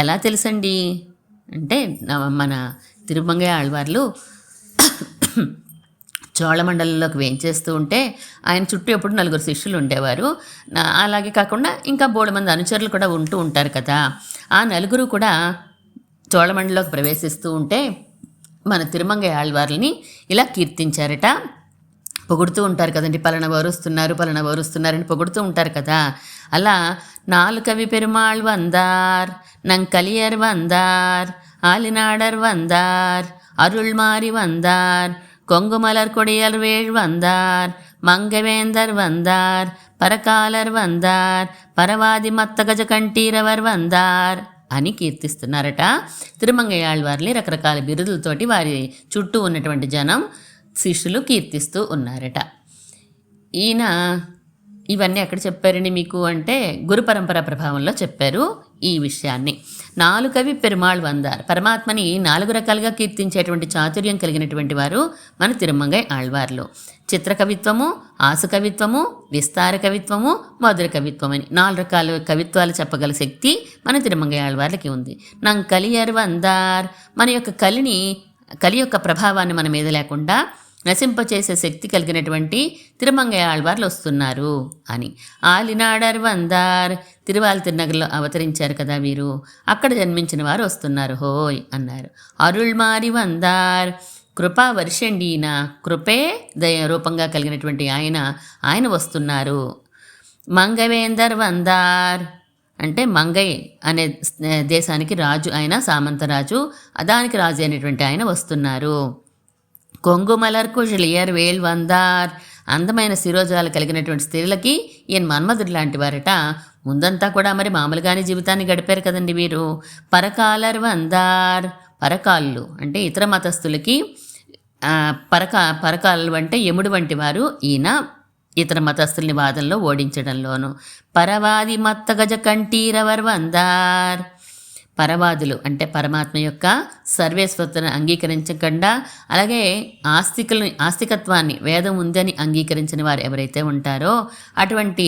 ఎలా తెలుసండి అంటే మన తిరుమంగయాళ్వార్లు చోళమండలంలోకి వేంచేస్తూ ఉంటే ఆయన చుట్టూ ఎప్పుడు 4 శిష్యులు ఉండేవారు. అలాగే కాకుండా ఇంకా బోలెమంది అనుచరులు కూడా ఉంటూ ఉంటారు కదా. ఆ 4 కూడా చోళమండలంలోకి ప్రవేశిస్తూ ఉంటే మన తిరుమంగయాళ్వార్లని ఇలా కీర్తించారట. పొగుడుతూ ఉంటారు కదండి, పలానా వారు వస్తున్నారని పొగుడుతూ ఉంటారు కదా. అలా 4 కవి పెరుమాళ్ వందార్, నంకలియర్ వందార్, ఆలినాడర్ వందార్, అరుள்మారి వందార్, கொங்குமலர் கொடியல் வேள் வந்தார், மங்கவேந்தர் வந்தார், పరకాలర్ వందార్, పరవాది మత్తగజ కంఠీరవర్ వందార్ అని కీర్తిస్తున్నారట. తిరుమంగయాళ్వార్ని రకరకాల బిరుదులతోటి వారి చుట్టూ ఉన్నటువంటి జనం, శిష్యులు కీర్తిస్తూ ఉన్నారట. ఈయన ఇవన్నీ ఎక్కడ చెప్పారండి మీకు అంటే గురు పరంపర ప్రభావంలో చెప్పారు ఈ విషయాన్ని. 4 కవి పెరుమాళ్ వందార్, పరమాత్మని 4 రకాలుగా కీర్తించేటువంటి చాతుర్యం కలిగినటువంటి వారు మన తిరుమంగై ఆళ్వార్లు. చిత్రకవిత్వము, ఆసు కవిత్వము, విస్తార కవిత్వము, మధుర కవిత్వం అని 4 రకాల కవిత్వాలు చెప్పగల శక్తి మన తిరుమంగై ఆళ్వార్లకి ఉంది. కలియర్ వందార్, మన యొక్క కలి యొక్క ప్రభావాన్ని మన మీద లేకుండా నశింపచేసే శక్తి కలిగినటువంటి తిరుమంగయాళ్వార్లు వస్తున్నారు అని. ఆలినాడర్ వందార్, తిరువాల తిరునగర్లో అవతరించారు కదా వీరు, అక్కడ జన్మించిన వారు వస్తున్నారు హోయ్ అన్నారు. అరుள்మారి వందార్, కృపా వర్షండీన, కృపే దయ రూపంగా కలిగినటువంటి ఆయన వస్తున్నారు. మంగవేందర్ వందార్ అంటే మంగై అనే దేశానికి రాజు, ఆయన సామంతరాజు, దానికి రాజు అయినటువంటి ఆయన వస్తున్నారు. కొంగుమలర్ కుశలియర్ వేల్ వందార్, అందమైన శిరోజాలు కలిగినటువంటి స్త్రీలకి ఈయన మన్మధుడు లాంటి వారట. ముందంతా కూడా మరి మామూలుగానే జీవితాన్ని గడిపారు కదండి వీరు. పరకాలర్ వందార్, పరకాళ్ళు అంటే ఇతర మతస్థులకి పరకాలు అంటే యముడు వంటి వారు. ఈయన ఇతర మతస్థుల్ని వాదంలో ఓడించడంలోను. పరవాది మత్తగజ కంఠీరవర్ వందార్, పరవాదులు అంటే పరమాత్మ యొక్క సర్వేశ్వరతను అంగీకరించకుండా, అలాగే ఆస్తికత్వాన్ని వేదం ఉందని అంగీకరించిన వారు ఎవరైతే ఉంటారో అటువంటి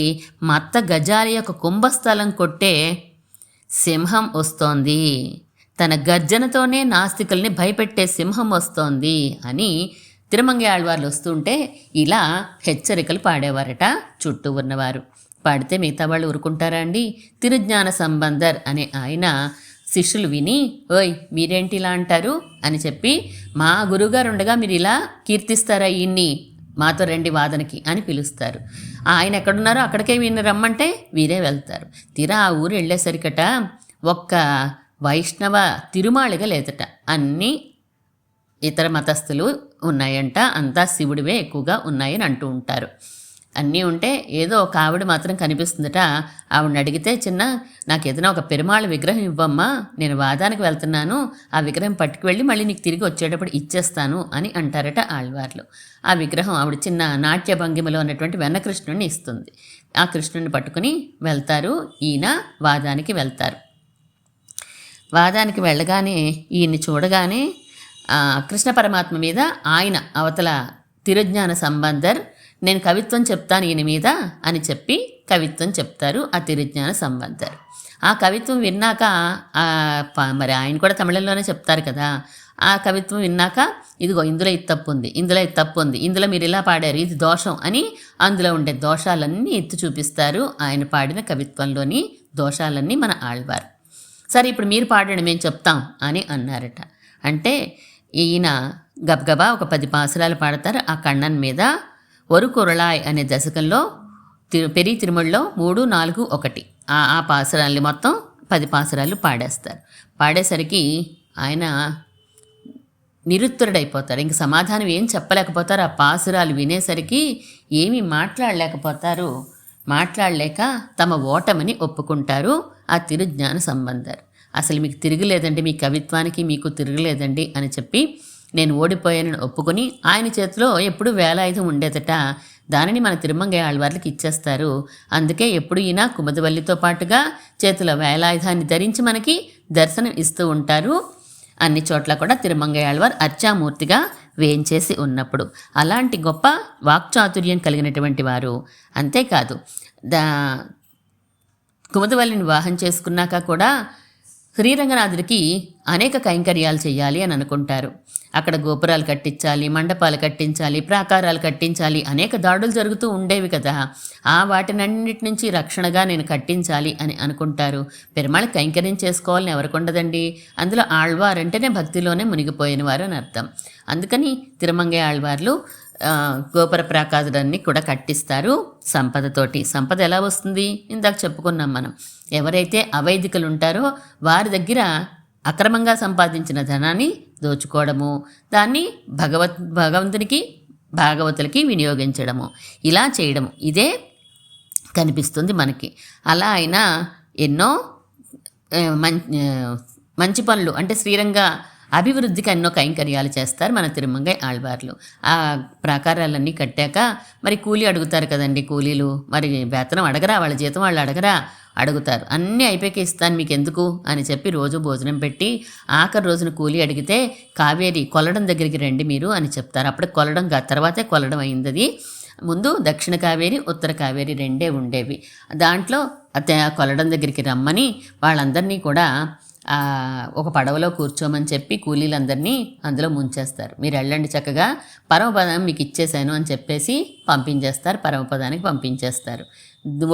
మత్త గజాల యొక్క కుంభస్థలం కొట్టే సింహం వస్తోంది, తన గర్జనతోనే నాస్తికుల్ని భయపెట్టే సింహం వస్తోంది అని తిరుమంగయాళ్వార్లు వస్తుంటే ఇలా హెచ్చరికలు పాడేవారట చుట్టూ ఉన్నవారు. పాడితే మిగతా వాళ్ళు ఊరుకుంటారా అండి? తిరుజ్ఞాన సంబంధర్ అనే ఆయన శిష్యులు విని, ఓయ్ మీరేంటి ఇలా అంటారు అని చెప్పి, మా గురువుగారు ఉండగా మీరు ఇలా కీర్తిస్తారా ఈయన్ని, మాతో రండి వాదనకి అని పిలుస్తారు. ఆయన ఎక్కడున్నారో అక్కడికే వీరిని రమ్మంటే వీరే వెళ్తారు. తీరా ఆ ఊరు వెళ్ళేసరికట ఒక్క వైష్ణవ తిరుమాళిగా లేదట, అన్నీ ఇతర మతస్థులు ఉన్నాయంట, అంతా శివుడివే ఎక్కువగా ఉన్నాయని అంటూ ఉంటారు. అన్నీ ఉంటే ఏదో ఒక ఆవిడ మాత్రం కనిపిస్తుందట. ఆవిడని అడిగితే, చిన్న నాకు ఏదైనా ఒక పెరుమాళ విగ్రహం ఇవ్వమ్మా, నేను వాదానికి వెళ్తున్నాను, ఆ విగ్రహం పట్టుకువెళ్ళి మళ్ళీ నీకు తిరిగి వచ్చేటప్పుడు ఇచ్చేస్తాను అని అంటారట ఆళ్వార్లు. ఆ విగ్రహం ఆవిడ చిన్న నాట్య భంగిమలో ఉన్నటువంటి వెన్నకృష్ణుడిని ఇస్తుంది. ఆ కృష్ణుడిని పట్టుకుని వెళ్తారు. ఈయన వాదానికి వెళ్తారు. వాదానికి వెళ్ళగానే ఈయన్ని చూడగానే కృష్ణ పరమాత్మ మీద ఆయన అవతల తిరుజ్ఞాన సంబంధర్, నేను కవిత్వం చెప్తాను ఈయన మీద అని చెప్పి కవిత్వం చెప్తారు ఆ తిరుజ్ఞాన సంబంధర్. ఆ కవిత్వం విన్నాక మరి ఆయన కూడా తమిళంలోనే చెప్తారు కదా, ఆ కవిత్వం విన్నాక ఇదిగో ఇందులో ఇది తప్పు ఉంది, ఇందులో ఇది తప్పు ఉంది, ఇందులో మీరు ఇలా పాడారు, ఇది దోషం అని అందులో ఉండే దోషాలన్నీ ఎత్తి చూపిస్తారు. ఆయన పాడిన కవిత్వంలోని దోషాలన్నీ మన ఆళ్వార్. సరే ఇప్పుడు మీరు పాడండి మేము చెప్తాం అని అన్నారట. అంటే ఈయన గబగబా ఒక 10 పాసురాలు పాడతారు. ఆ కണ്ണన్ మీద ఒరు కురళాయ్ అనే దశకంలో పెరి తిరుమలలో 3, 4, 1 ఆ పాసురాల్ని మొత్తం 10 పాసురాలు పాడేస్తారు. పాడేసరికి ఆయన నిరుత్తరుడైపోతారు. ఇంక సమాధానం ఏం చెప్పలేకపోతారు. ఆ పాసురాలు వినేసరికి ఏమీ మాట్లాడలేకపోతారు. మాట్లాడలేక తమ ఓటమిని ఒప్పుకుంటారు ఆ తిరుజ్ఞాన సంబంధర్. అసలు మీకు తిరగలేదండి, మీ కవిత్వానికి మీకు తిరగలేదండి అని చెప్పి నేను ఓడిపోయానని ఒప్పుకొని, ఆయన చేతిలో ఎప్పుడు వేలాయుధం ఉండేదట, దానిని మన తిరుమంగయ్య ఆళ్వార్లకి ఇచ్చేస్తారు. అందుకే ఎప్పుడు ఈయన కుముదవల్లితో పాటుగా చేతిలో వేలాయుధాన్ని ధరించి మనకి దర్శనం ఇస్తూ ఉంటారు. అన్ని చోట్ల కూడా తిరుమంగయ్య ఆళ్వార్ అర్చామూర్తిగా వేయించేసి ఉన్నప్పుడు. అలాంటి గొప్ప వాక్చాతుర్యం కలిగినటువంటి వారు. అంతేకాదు కుముదవల్లిని వివాహం చేసుకున్నాక కూడా శ్రీరంగనాథుడికి అనేక కైంకర్యాలు చేయాలి అని అనుకుంటారు. అక్కడ గోపురాలు కట్టించాలి, మండపాలు కట్టించాలి, ప్రాకారాలు కట్టించాలి, అనేక దాడులు జరుగుతూ ఉండేవి కదా, ఆ వాటినన్నిటి నుంచి రక్షణగా నేను కట్టించాలి అని అనుకుంటారు. పెరుమాళ కైంకర్యం చేసుకోవాలని ఎవరికి ఉండదండి. అందులో ఆళ్వార్ అంటేనే భక్తిలోనే మునిగిపోయిన వారు అని అర్థం. అందుకని తిరుమంగయ్య ఆళ్వార్లు గోపుర ప్రాకారాలన్నీ కూడా కట్టిస్తారు సంపదతోటి. సంపద ఎలా వస్తుంది? ఇందాక చెప్పుకున్నాం మనం. ఎవరైతే అవైదికులు ఉంటారో వారి దగ్గర అక్రమంగా సంపాదించిన ధనాన్ని దోచుకోవడము, దాన్ని భగవంతునికి భాగవతులకి వినియోగించడము, ఇలా చేయడము, ఇదే కనిపిస్తుంది మనకి. అలా అయినా ఎన్నో మంచి పనులు అంటే శ్రీరంగ అభివృద్ధికి ఎన్నో కైంకర్యాలు చేస్తారు మన తిరుమంగయ్య ఆళ్వార్లు. ఆ ప్రాకారాలన్నీ కట్టాక మరి కూలీ అడుగుతారు కదండి, కూలీలు మరి వేతనం అడగరా, వాళ్ళ జీతం వాళ్ళు అడగరా, అడుగుతారు. అన్నీ అయిపోయాక ఇస్తాను మీకు ఎందుకు అని చెప్పి రోజు భోజనం పెట్టి ఆఖరి రోజున కూలీ అడిగితే కావేరి కొలడం దగ్గరికి రండి మీరు అని చెప్తారు. అప్పుడు కొలడం తర్వాతే కొలడం అయింది. ముందు దక్షిణ కావేరి ఉత్తర కావేరి రెండే ఉండేవి. దాంట్లో కొలడం దగ్గరికి రమ్మని వాళ్ళందరినీ కూడా ఒక పడవలో కూర్చోమని చెప్పి కూలీలందరినీ అందులో ముంచేస్తారు. మీరు వెళ్ళండి చక్కగా, పరమపదం మీకు ఇచ్చేసాను అని చెప్పేసి పంపించేస్తారు. పరమపదానికి పంపించేస్తారు.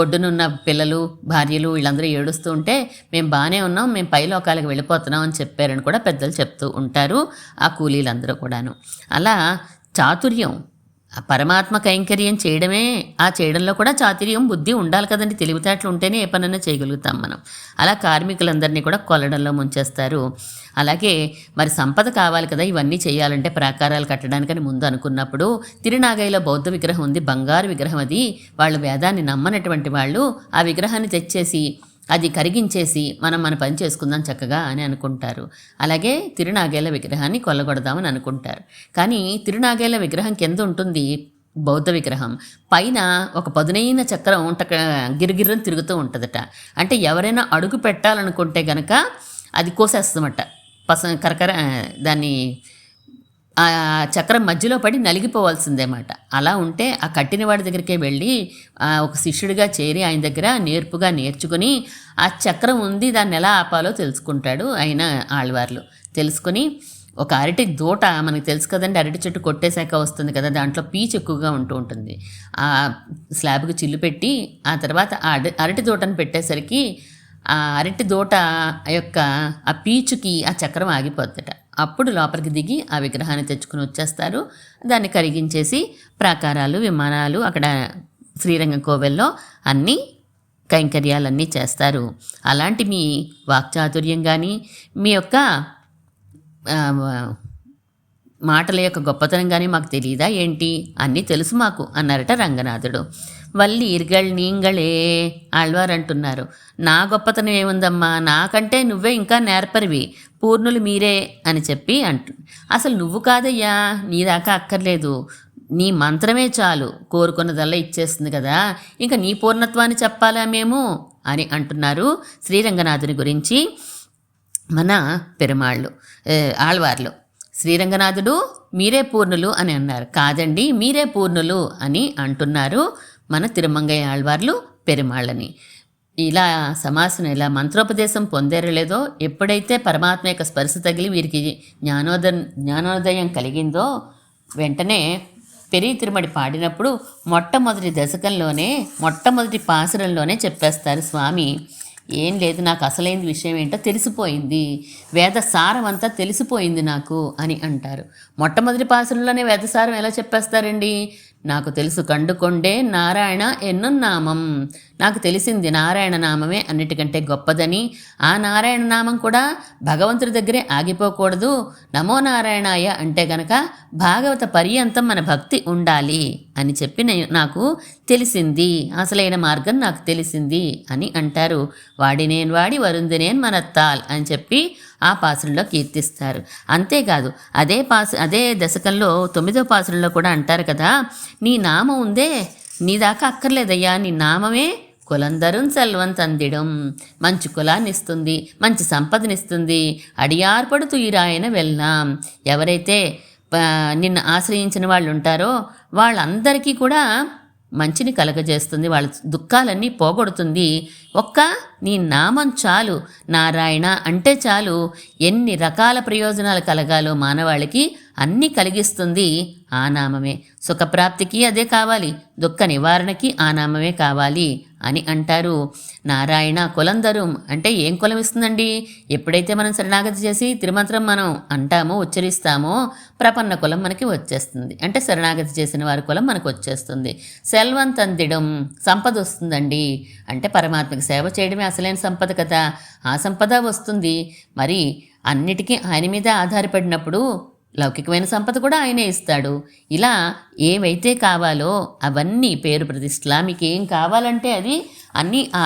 ఒడ్డునున్న పిల్లలు భార్యలు వీళ్ళందరూ ఏడుస్తూ ఉంటే మేము బాగానే ఉన్నాం, మేము పైలోకాలకు వెళ్ళిపోతున్నాం అని చెప్పారని కూడా పెద్దలు చెప్తూ ఉంటారు ఆ కూలీలందరూ కూడాను. అలా చాతుర్యం, పరమాత్మ కైంకర్యం చేయడమే, ఆ చేయడంలో కూడా చాతుర్యం బుద్ధి ఉండాలి కదండి. తెలివితేటలు ఉంటేనే ఏ పనైనా చేయగలుగుతాం మనం. అలా కార్మికులందరినీ కూడా కొలడంలో ముంచేస్తారు. అలాగే మరి సంపద కావాలి కదా, ఇవన్నీ చేయాలంటే ప్రాకారాలు కట్టడానికని ముందు అనుకున్నప్పుడు తిరునాగయ్యలో బౌద్ధ విగ్రహం ఉంది, బంగారు విగ్రహం. అది వాళ్ళు వేదాన్ని నమ్మనటువంటి వాళ్ళు ఆ విగ్రహాన్ని తెచ్చేసి అది కరిగించేసి మన పని చేసుకుందాం చక్కగా అని అనుకుంటారు. అలాగే తిరునాగేళ్ల విగ్రహాన్ని కొల్లగొడదామని అనుకుంటారు. కానీ తిరునాగేళ్ల విగ్రహం కింద ఉంటుంది బౌద్ధ విగ్రహం, పైన ఒక పదునైన చక్రం గిరిగిర్రం తిరుగుతూ ఉంటుందట. అంటే ఎవరైనా అడుగు పెట్టాలనుకుంటే గనక అది కోసేస్తామట, కరకర దాన్ని ఆ చక్రం మధ్యలో పడి నలిగిపోవాల్సిందేమాట. అలా ఉంటే ఆ కట్టిన వాడి దగ్గరికే వెళ్ళి ఒక శిష్యుడిగా చేరి ఆయన దగ్గర నేర్పుగా నేర్చుకుని ఆ చక్రం ఉంది దాన్ని ఎలా ఆపాలో తెలుసుకుంటాడు ఆయన ఆళ్వార్లు. తెలుసుకుని ఒక అరటి దూట మనకు తెలుసు కదండి, అరటి చెట్టు కొట్టేశాక వస్తుంది కదా, దాంట్లో పీచు ఎక్కువగా ఉంటుంది. ఆ స్లాబ్కి చిల్లు పెట్టి ఆ తర్వాత ఆ అరటి దూటను పెట్టేసరికి ఆ అరటి దూట యొక్క ఆ పీచుకి ఆ చక్రం ఆగిపోద్దట. అప్పుడు లోపలికి దిగి ఆ విగ్రహాన్ని తెచ్చుకుని వచ్చేస్తారు. దాన్ని కరిగించేసి ప్రాకారాలు, విమానాలు అక్కడ శ్రీరంగం కోవెల్లో అన్నీ కైంకర్యాలన్నీ చేస్తారు. అలాంటి మీ వాక్చాతుర్యం కానీ మీ యొక్క మాటల యొక్క గొప్పతనం కానీ మాకు తెలియదా ఏంటి? అన్నీ తెలుసు మాకు అన్నారట రంగనాథుడు. వల్లీర్గళ్ నీంగళే ఆళ్వారు అంటున్నారు, నా గొప్పతనం ఏముందమ్మా, నాకంటే నువ్వే ఇంకా నేర్పరివి, పూర్ణులు మీరే అని చెప్పి అసలు నువ్వు కాదయ్యా, నీ దాకా అక్కర్లేదు, నీ మంత్రమే చాలు, కోరుకున్నదల్లా ఇచ్చేస్తుంది కదా, ఇంకా నీ పూర్ణత్వాన్ని చెప్పాలా మేము అని అంటున్నారు శ్రీరంగనాథుని గురించి మన పెరుమాళ్ళు ఆళ్వార్లు. శ్రీరంగనాథుడు మీరే పూర్ణులు అని అన్నారు. కాదండి, మీరే పూర్ణులు అని అంటున్నారు మన తిరుమంగయ్య ఆళ్వార్లు పెరుమాళ్ళని. ఇలా సమాసన ఇలా మంత్రోపదేశం పొందారో లేదో, ఎప్పుడైతే పరమాత్మ యొక్క స్పర్శ తగిలి వీరికి జ్ఞానోదయం కలిగిందో వెంటనే పెరి తిరుమడి పాడినప్పుడు మొట్టమొదటి దశకంలోనే మొట్టమొదటి పాసురంలోనే చెప్పేస్తారు స్వామి, ఏం లేదు, నాకు అసలైన విషయం ఏంటో తెలిసిపోయింది, వేదసారం అంతా తెలిసిపోయింది నాకు అని అంటారు. మొట్టమొదటి పాసురంలోనే వేదసారం ఎలా చెప్పేస్తారండి? నాకు తెలుసు కండుకొండే నారాయణ ఎన్నున్నామం, నాకు తెలిసింది నారాయణ నామమే అన్నిటికంటే గొప్పదని, ఆ నారాయణ నామం కూడా భగవంతుడి దగ్గరే ఆగిపోకూడదు, నమో నారాయణాయ అంటే గనక భాగవత పర్యంతం మన భక్తి ఉండాలి అని చెప్పి నాకు తెలిసింది, అసలైన మార్గం నాకు తెలిసింది అని అంటారు. వాడినేన్ వాడి వరుందినేన్ మనత్తాల్ అని చెప్పి ఆ పాసురంలో కీర్తిస్తారు. అంతేకాదు అదే దశకంలో 9వ పాసురంలో కూడా అంటారు కదా, నీ నామం ఉందే నీ దాకా అక్కర్లేదయ్యా, నీ నామమే కులందరున్ సెల్వం తందిడం, మంచి కులాన్ని ఇస్తుంది, మంచి సంపదనిస్తుంది, అడియార్పడుతూ ఇరాయన వెళ్ళాం. ఎవరైతే నిన్ను ఆశ్రయించిన వాళ్ళు ఉంటారో వాళ్ళందరికీ కూడా మంచిని కలగజేస్తుంది, వాళ్ళ దుఃఖాలన్నీ పోగొడుతుంది. ఒక్క నీ నామం చాలు, నారాయణ అంటే చాలు, ఎన్ని రకాల ప్రయోజనాలు కలగాలో మానవాళికి అన్నీ కలిగిస్తుంది ఆ నామమే. సుఖప్రాప్తికి అదే కావాలి, దుఃఖ నివారణకి ఆ నామమే కావాలి అని అంటారు. నారాయణ కులందరం అంటే ఏం కులం ఇస్తుందండి? ఎప్పుడైతే మనం శరణాగతి చేసి తిరుమంత్రం మనం అంటామో ఉచ్చరిస్తామో ప్రపన్న కులం మనకి వచ్చేస్తుంది. అంటే శరణాగతి చేసిన వారి కులం మనకు వచ్చేస్తుంది. సెల్వంతందిడం సంపద వస్తుందండి. అంటే పరమాత్మకి సేవ చేయడమే అసలైన సంపద కదా, ఆ సంపద వస్తుంది. మరి అన్నిటికీ ఆయన మీద ఆధారపడినప్పుడు లౌకికమైన సంపద కూడా ఆయనే ఇస్తాడు. ఇలా ఏవైతే కావాలో అవన్నీ పేరు ప్రతిష్టలా మీకు ఏం కావాలంటే అది అన్నీ ఆ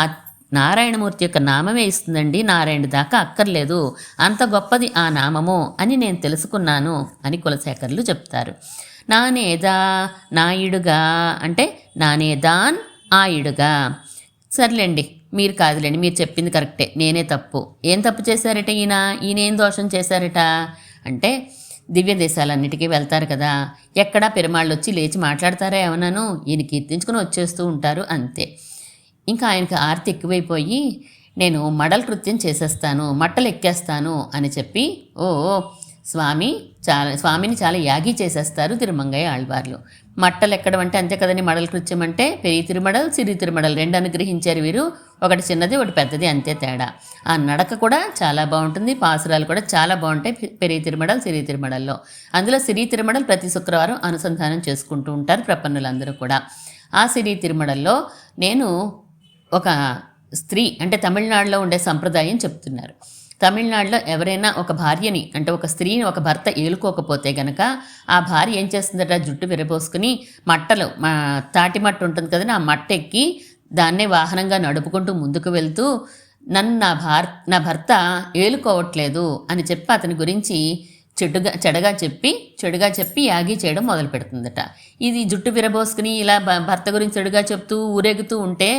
నారాయణమూర్తి యొక్క నామమే ఇస్తుందండి, నారాయణ దాకా అక్కర్లేదు, అంత గొప్పది ఆ నామము అని నేను తెలుసుకున్నాను అని కులశేఖరులు చెప్తారు. నానేదా నాయుడుగా అంటే నానేదాన్ ఆయుడుగా. సర్లేండి, మీరు కాదులేండి, మీరు చెప్పింది కరెక్టే, నేనే తప్పు. ఏం తప్పు చేశారట ఈయనేం దోషం చేశారట అంటే, దివ్య దేశాలన్నిటికీ వెళ్తారు కదా, ఎక్కడా పెరుమాళ్ళు వచ్చి లేచి మాట్లాడతారా ఏమన్నాను, ఈయన కీర్తించుకుని వచ్చేస్తూ ఉంటారు అంతే. ఇంకా ఆయనకి ఆర్తి ఎక్కువైపోయి నేను మడల కృత్యం చేసేస్తాను, మట్టలు ఎక్కేస్తాను అని చెప్పి స్వామిని చాలా యాగి చేసేస్తారు తిరుమంగయ్య ఆళ్వార్లు. మట్టలు ఎక్కడం అంటే అంతే కదండి, మడల కృత్యం అంటే పెరి తిరుమడల్ సిరి తిరుమడల్ రెండు అనుగ్రహించారు వీరు, ఒకటి చిన్నది ఒకటి పెద్దది అంతే తేడా. ఆ నడక కూడా చాలా బాగుంటుంది, పాసురాలు కూడా చాలా బాగుంటాయి పెరి తిరుమడల్ సిరి తిరుమడల్లో. అందులో సిరి తిరుమడల్ ప్రతి శుక్రవారం అనుసంధానం చేసుకుంటూ ఉంటారు ప్రపన్నులందరూ కూడా. ఆ సిరి తిరుమడల్లో నేను ఒక స్త్రీ అంటే తమిళనాడులో ఉండే సంప్రదాయం చెప్తున్నారు. తమిళనాడులో ఎవరైనా ఒక భార్యని అంటే ఒక స్త్రీని ఒక భర్త ఏలుకోకపోతే గనక ఆ భార్య ఏం చేస్తుందట, జుట్టు విరబోసుకుని మట్టలు తాటి మట్ట ఉంటుంది కదండి, ఆ మట్ట ఎక్కి దాన్నే వాహనంగా నడుపుకుంటూ ముందుకు వెళ్తూ నన్ను నా భర్త ఏలుకోవట్లేదు అని చెప్పి అతని గురించి చెడుగా చెప్పి యాగి చేయడం మొదలు పెడుతుందట. ఇది జుట్టు విరబోసుకుని ఇలా భర్త గురించి చెడుగా చెప్తూ ఊరేగుతూ ఉంటే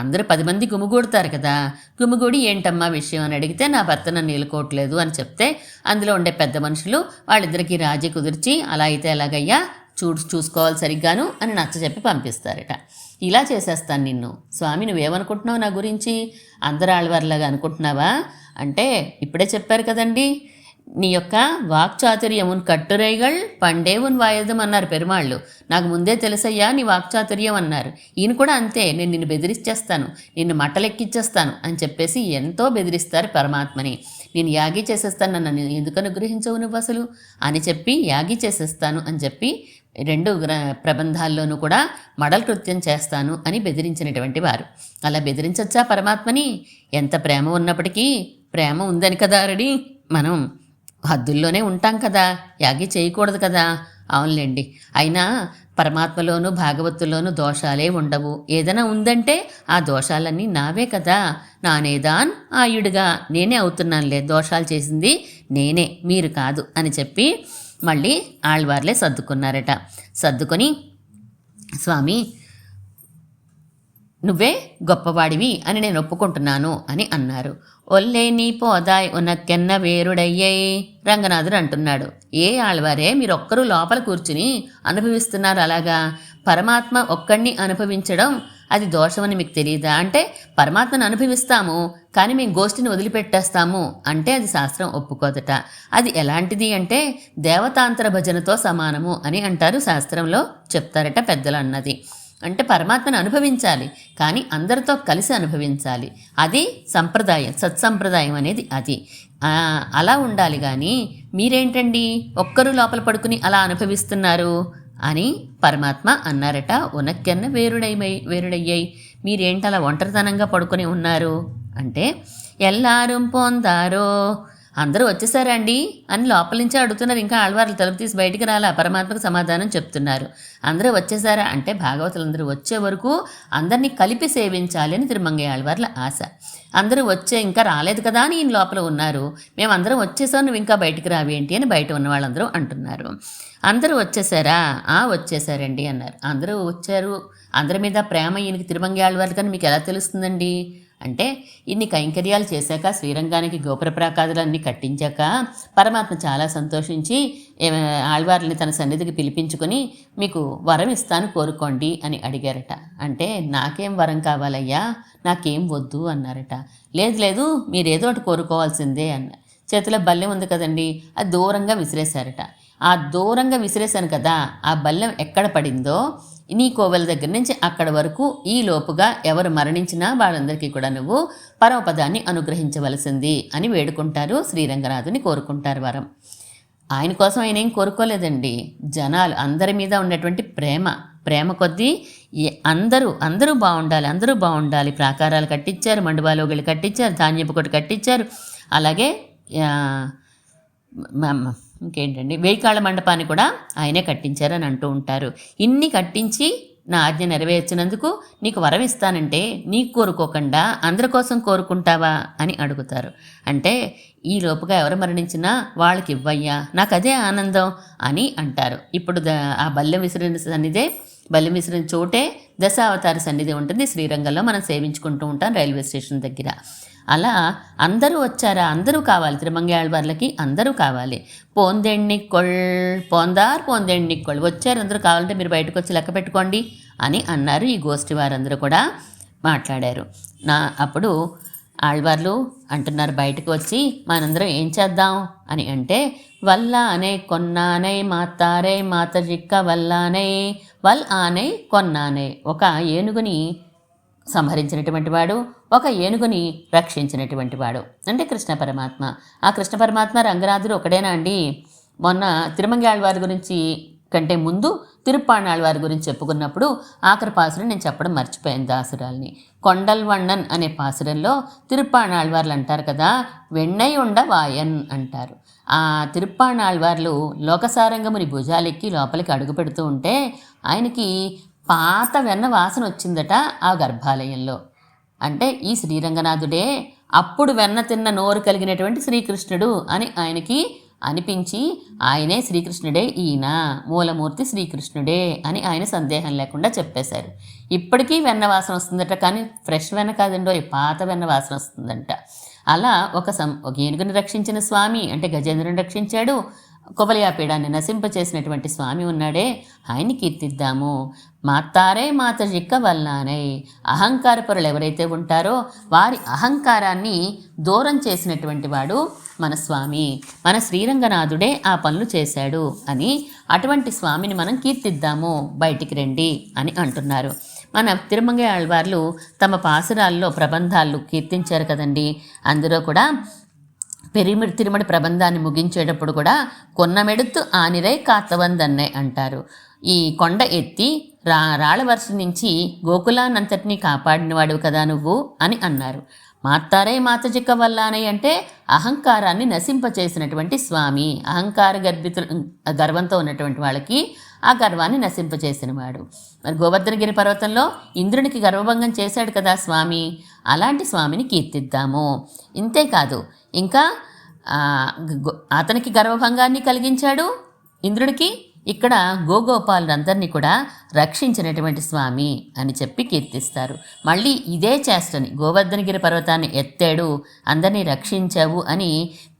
అందరూ 10 మంది గుమిగూడతారు కదా, గుమిగూడి ఏంటమ్మా విషయం అని అడిగితే నా భర్త నన్ను ఏలుకోవట్లేదు అని చెప్తే అందులో ఉండే పెద్ద మనుషులు వాళ్ళిద్దరికీ రాజీ కుదిర్చి అలా అయితే ఎలాగయ్యా చూసుకోవాలి సరిగ్గాను అని నచ్చ చెప్పి పంపిస్తారట. ఇలా చేసేస్తాను నిన్ను, స్వామి నువ్వేమనుకుంటున్నావు నా గురించి, అందరు ఆళ్వార్లాగా అనుకుంటున్నావా అంటే ఇప్పుడే చెప్పారు కదండి, నీ యొక్క వాక్చాతుర్యమున్ కట్టురైగల్ పండేవున్ వాయదం అన్నారు పెరుమాళ్ళు. నాకు ముందే తెలుసయ్యా నీ వాక్చాతుర్యం అన్నారు. ఈయన కూడా అంతే, నేను నిన్ను బెదిరించేస్తాను, నిన్ను మట్టలెక్కిచ్చేస్తాను అని చెప్పేసి ఎంతో బెదిరిస్తారు పరమాత్మని. నేను యాగి చేసేస్తాను, నన్ను ఎందుకు అనుగ్రహించవు నువ్వు అసలు అని చెప్పి యాగి చేసేస్తాను అని చెప్పి 2 ప్రబంధాల్లోనూ కూడా మడల కృత్యం చేస్తాను అని బెదిరించినటువంటి వారు. అలా బెదిరించచ్చా పరమాత్మని? ఎంత ప్రేమ ఉన్నప్పటికీ, ప్రేమ ఉందని కదా రెడీ మనం హద్దుల్లోనే ఉంటాం కదా, యాగి చేయకూడదు కదా. అవునులేండి, అయినా పరమాత్మలోనూ భాగవతుల్లోనూ దోషాలే ఉండవు. ఏదైనా ఉందంటే ఆ దోషాలన్నీ నావే కదా. నానేదాన్ ఆయుడుగా నేనే అవుతున్నానులే, దోషాలు చేసింది నేనే, మీరు కాదు అని చెప్పి మళ్ళీ ఆళ్వార్లే సర్దుకున్నారట. సర్దుకొని స్వామి నువ్వే గొప్పవాడివి అని నేను ఒప్పుకుంటున్నాను అని అన్నారు. ఒల్లే నీ పోదాయ్ ఉనక్కెన్న వేరుడయ్యై. రంగనాథుడు అంటున్నాడు, ఏ ఆళ్వారే మీరొక్కరూ లోపల కూర్చుని అనుభవిస్తున్నారు అలాగా? పరమాత్మ ఒక్కడిని అనుభవించడం అది దోషమని మీకు తెలియదా? అంటే పరమాత్మను అనుభవిస్తాము కానీ మేము గోష్ఠిని వదిలిపెట్టేస్తాము అంటే అది శాస్త్రం ఒప్పుకోదట. అది ఎలాంటిది అంటే దేవతాంతర భజనతో సమానము అని అంటారు, శాస్త్రంలో చెప్తారట పెద్దలు అన్నది. అంటే పరమాత్మను అనుభవించాలి కానీ అందరితో కలిసి అనుభవించాలి. అది సంప్రదాయం, సత్సంప్రదాయం అనేది అది. అలా ఉండాలి. కానీ మీరేంటండి ఒక్కరు లోపల పడుకుని అలా అనుభవిస్తున్నారు అని పరమాత్మ అన్నారట. ఉనక్కెన్న వేరుడయ్యాయి, మీరేంటి అలా ఒంటరితనంగా పడుకొని ఉన్నారు అంటే, ఎల్లారం పొందారో అందరూ వచ్చేసారా అండి అని లోపల నుంచే అడుగుతున్నారు. ఇంకా ఆళ్వార్లు తలుపు తీసి బయటికి రాలా, పరమాత్మకు సమాధానం చెప్తున్నారు. అందరూ వచ్చేసారా అంటే భాగవతులందరూ వచ్చే వరకు అందరినీ కలిపి సేవించాలి అని తిరుమంగయ్య ఆళ్వార్ల ఆశ. అందరూ ఇంకా రాలేదు కదా అని ఈయన లోపల ఉన్నారు. మేమందరం వచ్చేసాం, నువ్వు ఇంకా బయటికి రావేంటి అని బయట ఉన్న వాళ్ళందరూ అంటున్నారు. అందరూ వచ్చేసారా? వచ్చేసారండి అన్నారు. అందరూ వచ్చారు, అందరి మీద ప్రేమ ఈయనకి తిరుమంగయ్య ఆళ్వార్లు కానీ మీకు ఎలా తెలుస్తుందండి అంటే, ఇన్ని కైంకర్యాలు చేశాక శ్రీరంగానికి గోపుర ప్రాకారాలన్నీ కట్టించాక పరమాత్మ చాలా సంతోషించి ఆళ్వార్లని తన సన్నిధికి పిలిపించుకొని మీకు వరం ఇస్తాను కోరుకోండి అని అడిగారట. అంటే నాకేం వరం కావాలయ్యా, నాకేం వద్దు అన్నారట. లేదు మీరేదో ఒకటి కోరుకోవాల్సిందే అన్న. చేతిలో బల్లెం ఉంది కదండి, అది దూరంగా విసిరేశారట. ఆ దూరంగా విసిరేశాను కదా, ఆ బల్లెం ఎక్కడ పడిందో నీ కోవెల దగ్గర నుంచి అక్కడ వరకు ఈ లోపుగా ఎవరు మరణించినా వాళ్ళందరికీ కూడా నువ్వు పరమపదాన్ని అనుగ్రహించవలసింది అని వేడుకుంటారు, శ్రీరంగనాథుని కోరుకుంటారు వరం. ఆయన కోసం ఆయన ఏం కోరుకోలేదండి, జనాలు అందరి మీద ఉన్నటువంటి ప్రేమ కొద్దీ అందరూ బాగుండాలి. ప్రాకారాలు కట్టించారు, మండపాలోగిళ్ళు కట్టించారు, ధాన్యపు కొట్టు కట్టించారు. అలాగే ఇంకేంటండి 1000 కాళ్ళ మండపాన్ని కూడా ఆయనే కట్టించారని అంటూ ఉంటారు. ఇన్ని కట్టించి నా ఆజ్ఞ నెరవేర్చినందుకు నీకు వరం ఇస్తానంటే నీకు కోరుకోకుండా అందరి కోసం కోరుకుంటావా అని అడుగుతారు. అంటే ఈ లోపుగా ఎవరు మరణించినా వాళ్ళకి ఇవ్వయ్యా, నాకు అదే ఆనందం అని అంటారు. ఇప్పుడు ఆ బల్లెం విసిరిన చోటే దశావతార సన్నిధి ఉంటుంది శ్రీరంగంలో, మనం సేవించుకుంటూ ఉంటాం రైల్వే స్టేషన్ దగ్గర. అలా అందరూ వచ్చారా? అందరూ కావాలి, తిరుమంగయ్య ఆళ్వార్లకి అందరూ కావాలి. పోందెణ్ణిక్కొళ్ వచ్చారు, అందరూ కావాలంటే మీరు బయటకు వచ్చి లెక్క పెట్టుకోండి అని అన్నారు. ఈ గోష్ఠి వారందరూ కూడా మాట్లాడారు. అప్పుడు ఆళ్వార్లు అంటున్నారు బయటకు వచ్చి, మనందరం ఏం చేద్దాం అని అంటే, వల్లానై కొన్నానై మాతారై మాతజిక్క వల్లానై వల్ ఆనై కొన్నానై. ఒక ఏనుగుని సంహరించినటువంటి వాడు, ఒక ఏనుగుని రక్షించినటువంటి వాడు అంటే కృష్ణ పరమాత్మ. ఆ కృష్ణ పరమాత్మ రంగనాథుడు ఒకడేనా అండి? మొన్న తిరుమంగయ్య ఆళ్వారి గురించి కంటే ముందు తిరుప్పాణాళ్వారి గురించి చెప్పుకున్నప్పుడు ఆఖరి పాసురం నేను చెప్పడం మర్చిపోయాను దాసురాల్ని. కొండల్ వಣ್ಣన్ అనే పాసురంలో తిరుప్పాణాళ్వార్లు అంటారు కదా, వెన్నై ఉండ వాయన్ అంటారు. ఆ తిరుప్పాణాళ్వార్లు లోకసారంగముని భుజాలెక్కి లోపలికి అడుగు పెడుతూ ఉంటే ఆయనకి పాత వెన్న వాసన వచ్చిందట ఆ గర్భాలయంలో. అంటే ఈ శ్రీరంగనాథుడే అప్పుడు వెన్న తిన్న నోరు కలిగినటువంటి శ్రీకృష్ణుడు అని ఆయనకి అనిపించి, ఆయనే శ్రీకృష్ణుడే, ఈయన మూలమూర్తి శ్రీకృష్ణుడే అని ఆయన సందేహం లేకుండా చెప్పేశారు. ఇప్పటికీ వెన్న వాసన వస్తుందట, కానీ ఫ్రెష్ వెన్న కాదండో, పాత వెన్న వాసన వస్తుందంట. అలా ఒక ఏనుగుని రక్షించిన స్వామి అంటే గజేంద్రుని రక్షించాడు, కువలయాపీడాన్ని నశింపచేసినటువంటి స్వామి ఉన్నాడే, ఆయన్ని కీర్తిద్దాము. మాత్తారే మాత జిక్క వల్లానై, అహంకారపరులు ఎవరైతే ఉంటారో వారి అహంకారాన్ని దూరం చేసినటువంటి వాడు మన స్వామి, మన శ్రీరంగనాథుడే ఆ పనులు చేశాడు అని అటువంటి స్వామిని మనం కీర్తిద్దాము, బయటికి రండి అని అంటున్నారు. మన తిరుమంగై ఆళ్వార్లు తమ పాసురాల్లో ప్రబంధాలు కీర్తించారు కదండి. అందులో కూడా తిరుమడి ప్రబంధాన్ని ముగించేటప్పుడు కూడా కొన్నమెడుతు ఆనిరై కాత్తవందన్నే అంటారు. ఈ కొండ ఎత్తి రాళ్ళ వర్షం నుంచి గోకులాన్నంతటినీ కాపాడినవాడు కదా నువ్వు అని అన్నారు. మాత్తారే మాత జిక్క వల్లానై అంటే అహంకారాన్ని నశింపచేసినటువంటి స్వామి, గర్వంతో ఉన్నటువంటి వాళ్ళకి ఆ గర్వాన్ని నశింపచేసినవాడు. మరి గోవర్ధనగిరి పర్వతంలో ఇంద్రునికి గర్వభంగం చేశాడు కదా స్వామి, అలాంటి స్వామిని కీర్తిద్దాము. ఇంతేకాదు ఇంకా అతనికి గర్వభంగాన్ని కలిగించాడు ఇంద్రుడికి, ఇక్కడ గోగోపాలందరినీ కూడా రక్షించినటువంటి స్వామి అని చెప్పి కీర్తిస్తారు. మళ్ళీ ఇదే చేష్టని గోవర్ధనగిరి పర్వతాన్ని ఎత్తాడు, అందరినీ రక్షించావు అని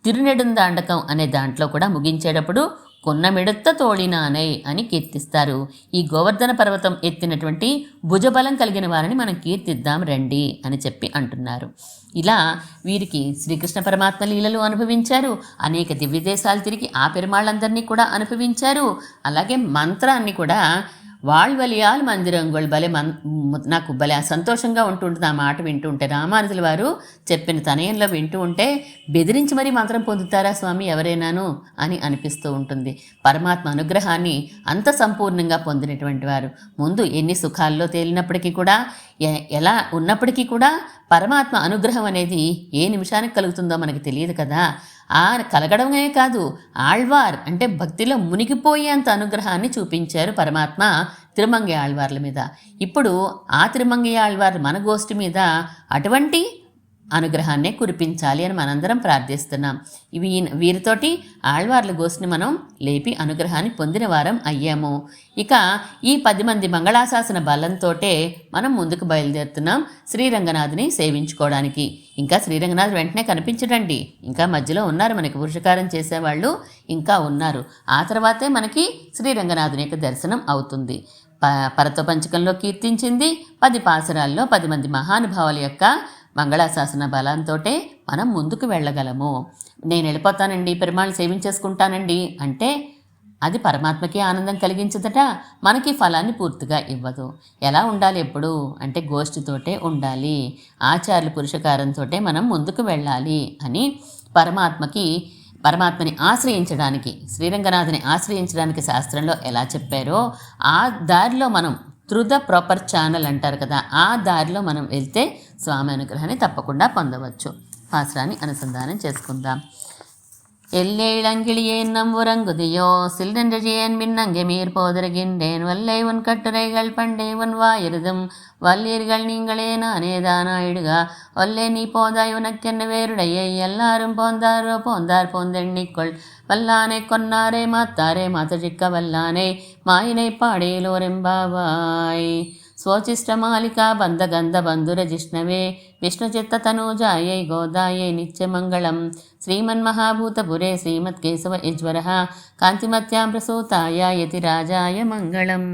తిరునెడుందాండకం అనే దాంట్లో కూడా ముగించేటప్పుడు కొన్నమిడత్త తోళినానై అని కీర్తిస్తారు. ఈ గోవర్ధన పర్వతం ఎత్తినటువంటి భుజబలం కలిగిన వారిని మనం కీర్తిద్దాం రండి అని చెప్పి అంటున్నారు. ఇలా వీరికి శ్రీకృష్ణ పరమాత్మ లీలలు అనుభవించారు, అనేక దివ్యదేశాలు తిరిగి ఆ పెరుమాళ్ళందరినీ కూడా అనుభవించారు. అలాగే మంత్రాన్ని కూడా వాళ్వలియాల్ మందిరంగోళ్ళు నాకు భలే సంతోషంగా ఉంటుంటుంది ఆ మాట వింటూ ఉంటే. రామానుజుల వారు చెప్పిన తనయంలో వింటూ ఉంటే బెదిరించి మరీ మంత్రం పొందుతారా స్వామి ఎవరైనాను అని అనిపిస్తూ ఉంటుంది. పరమాత్మ అనుగ్రహాన్ని అంత సంపూర్ణంగా పొందినటువంటి వారు ముందు ఎన్ని సుఖాల్లో తేలినప్పటికీ కూడా, ఎలా ఉన్నప్పటికీ కూడా పరమాత్మ అనుగ్రహం అనేది ఏ నిమిషానికి కలుగుతుందో మనకు తెలియదు కదా. ఆ కలగడమే కాదు, ఆళ్వార్ అంటే భక్తిలో మునిగిపోయేంత అనుగ్రహాన్ని చూపించారు పరమాత్మ తిరుమంగై ఆళ్వార్ల మీద. ఇప్పుడు ఆ తిరుమంగై ఆళ్వార్ మన గోష్ఠి మీద అటువంటి అనుగ్రహాన్నే కురిపించాలి అని మనందరం ప్రార్థిస్తున్నాం. వీరితోటి ఆళ్వార్ల గోష్ఠిని మనం లేపి అనుగ్రహాన్ని పొందిన వారం అయ్యాము. ఇక ఈ 10 మంది మంగళాశాసన బలంతో మనం ముందుకు బయలుదేరుతున్నాం శ్రీరంగనాథుని సేవించుకోవడానికి. ఇంకా శ్రీరంగనాథుడు వెంటనే కనిపించడండి, ఇంకా మధ్యలో ఉన్నారు, మనకి పురుషకారం చేసేవాళ్ళు ఇంకా ఉన్నారు. ఆ తర్వాతే మనకి శ్రీరంగనాథుని యొక్క దర్శనం అవుతుంది. పరతపంచకంలో కీర్తించింది 10 పాసురాల్లో 10 మంది మహానుభావుల యొక్క మంగళాశాసన బలంతో మనం ముందుకు వెళ్ళగలము. నేను వెళ్ళిపోతానండి, పెరుమాళ్ళు సేవించేసుకుంటానండి అంటే అది పరమాత్మకి ఆనందం కలిగించదట, మనకి ఫలాన్ని పూర్తిగా ఇవ్వదు. ఎలా ఉండాలి ఎప్పుడు అంటే గోష్ఠితోటే ఉండాలి, ఆచార్యుల పురుషకారంతో మనం ముందుకు వెళ్ళాలి అని పరమాత్మని ఆశ్రయించడానికి, శ్రీరంగనాథుని ఆశ్రయించడానికి శాస్త్రంలో ఎలా చెప్పారో ఆ దారిలో మనం త్రూ ద ప్రాపర్ ఛానల్ అంటారు కదా, ఆ దారిలో మనం వెళ్తే స్వామి అనుగ్రహాన్ని తప్పకుండా పొందవచ్చు. పాసురాన్ని అనుసంధానం చేసుకుందాం. எல்லேழங்கிளியேன் நம்புரங்குதியோ சில்டென்றஜியேன் மின்னங்கே மீர் போதருகின்றேன் வல்லை உன் கட்டுரைகள் பண்டே உன் வாயிருதும் வல்லீர்கள் நீங்களே நானேதானாயிடுகா ஒல்லே நீ போதாய் உனக்கென்ன வேறுடையை எல்லாரும் போந்தார் போந்தெண்ணிக்கொள் வல்லானை கொன்னாரே மாத்தாரே மாத்தஜிக்க வல்லானை மாயினை பாடேலோரெம்பாவாய் स्वोचिष्टमालिका बन्धगन्धबन्धुरजिष्णवे विष्णुचित्ततनूजायै गोदायै नित्यमङ्गलं श्रीमन्महाभूतपुरे श्रीमत्केशव यज्वरः कान्तिमत्यां प्रसूताय यतिराजाय मङ्गलम्.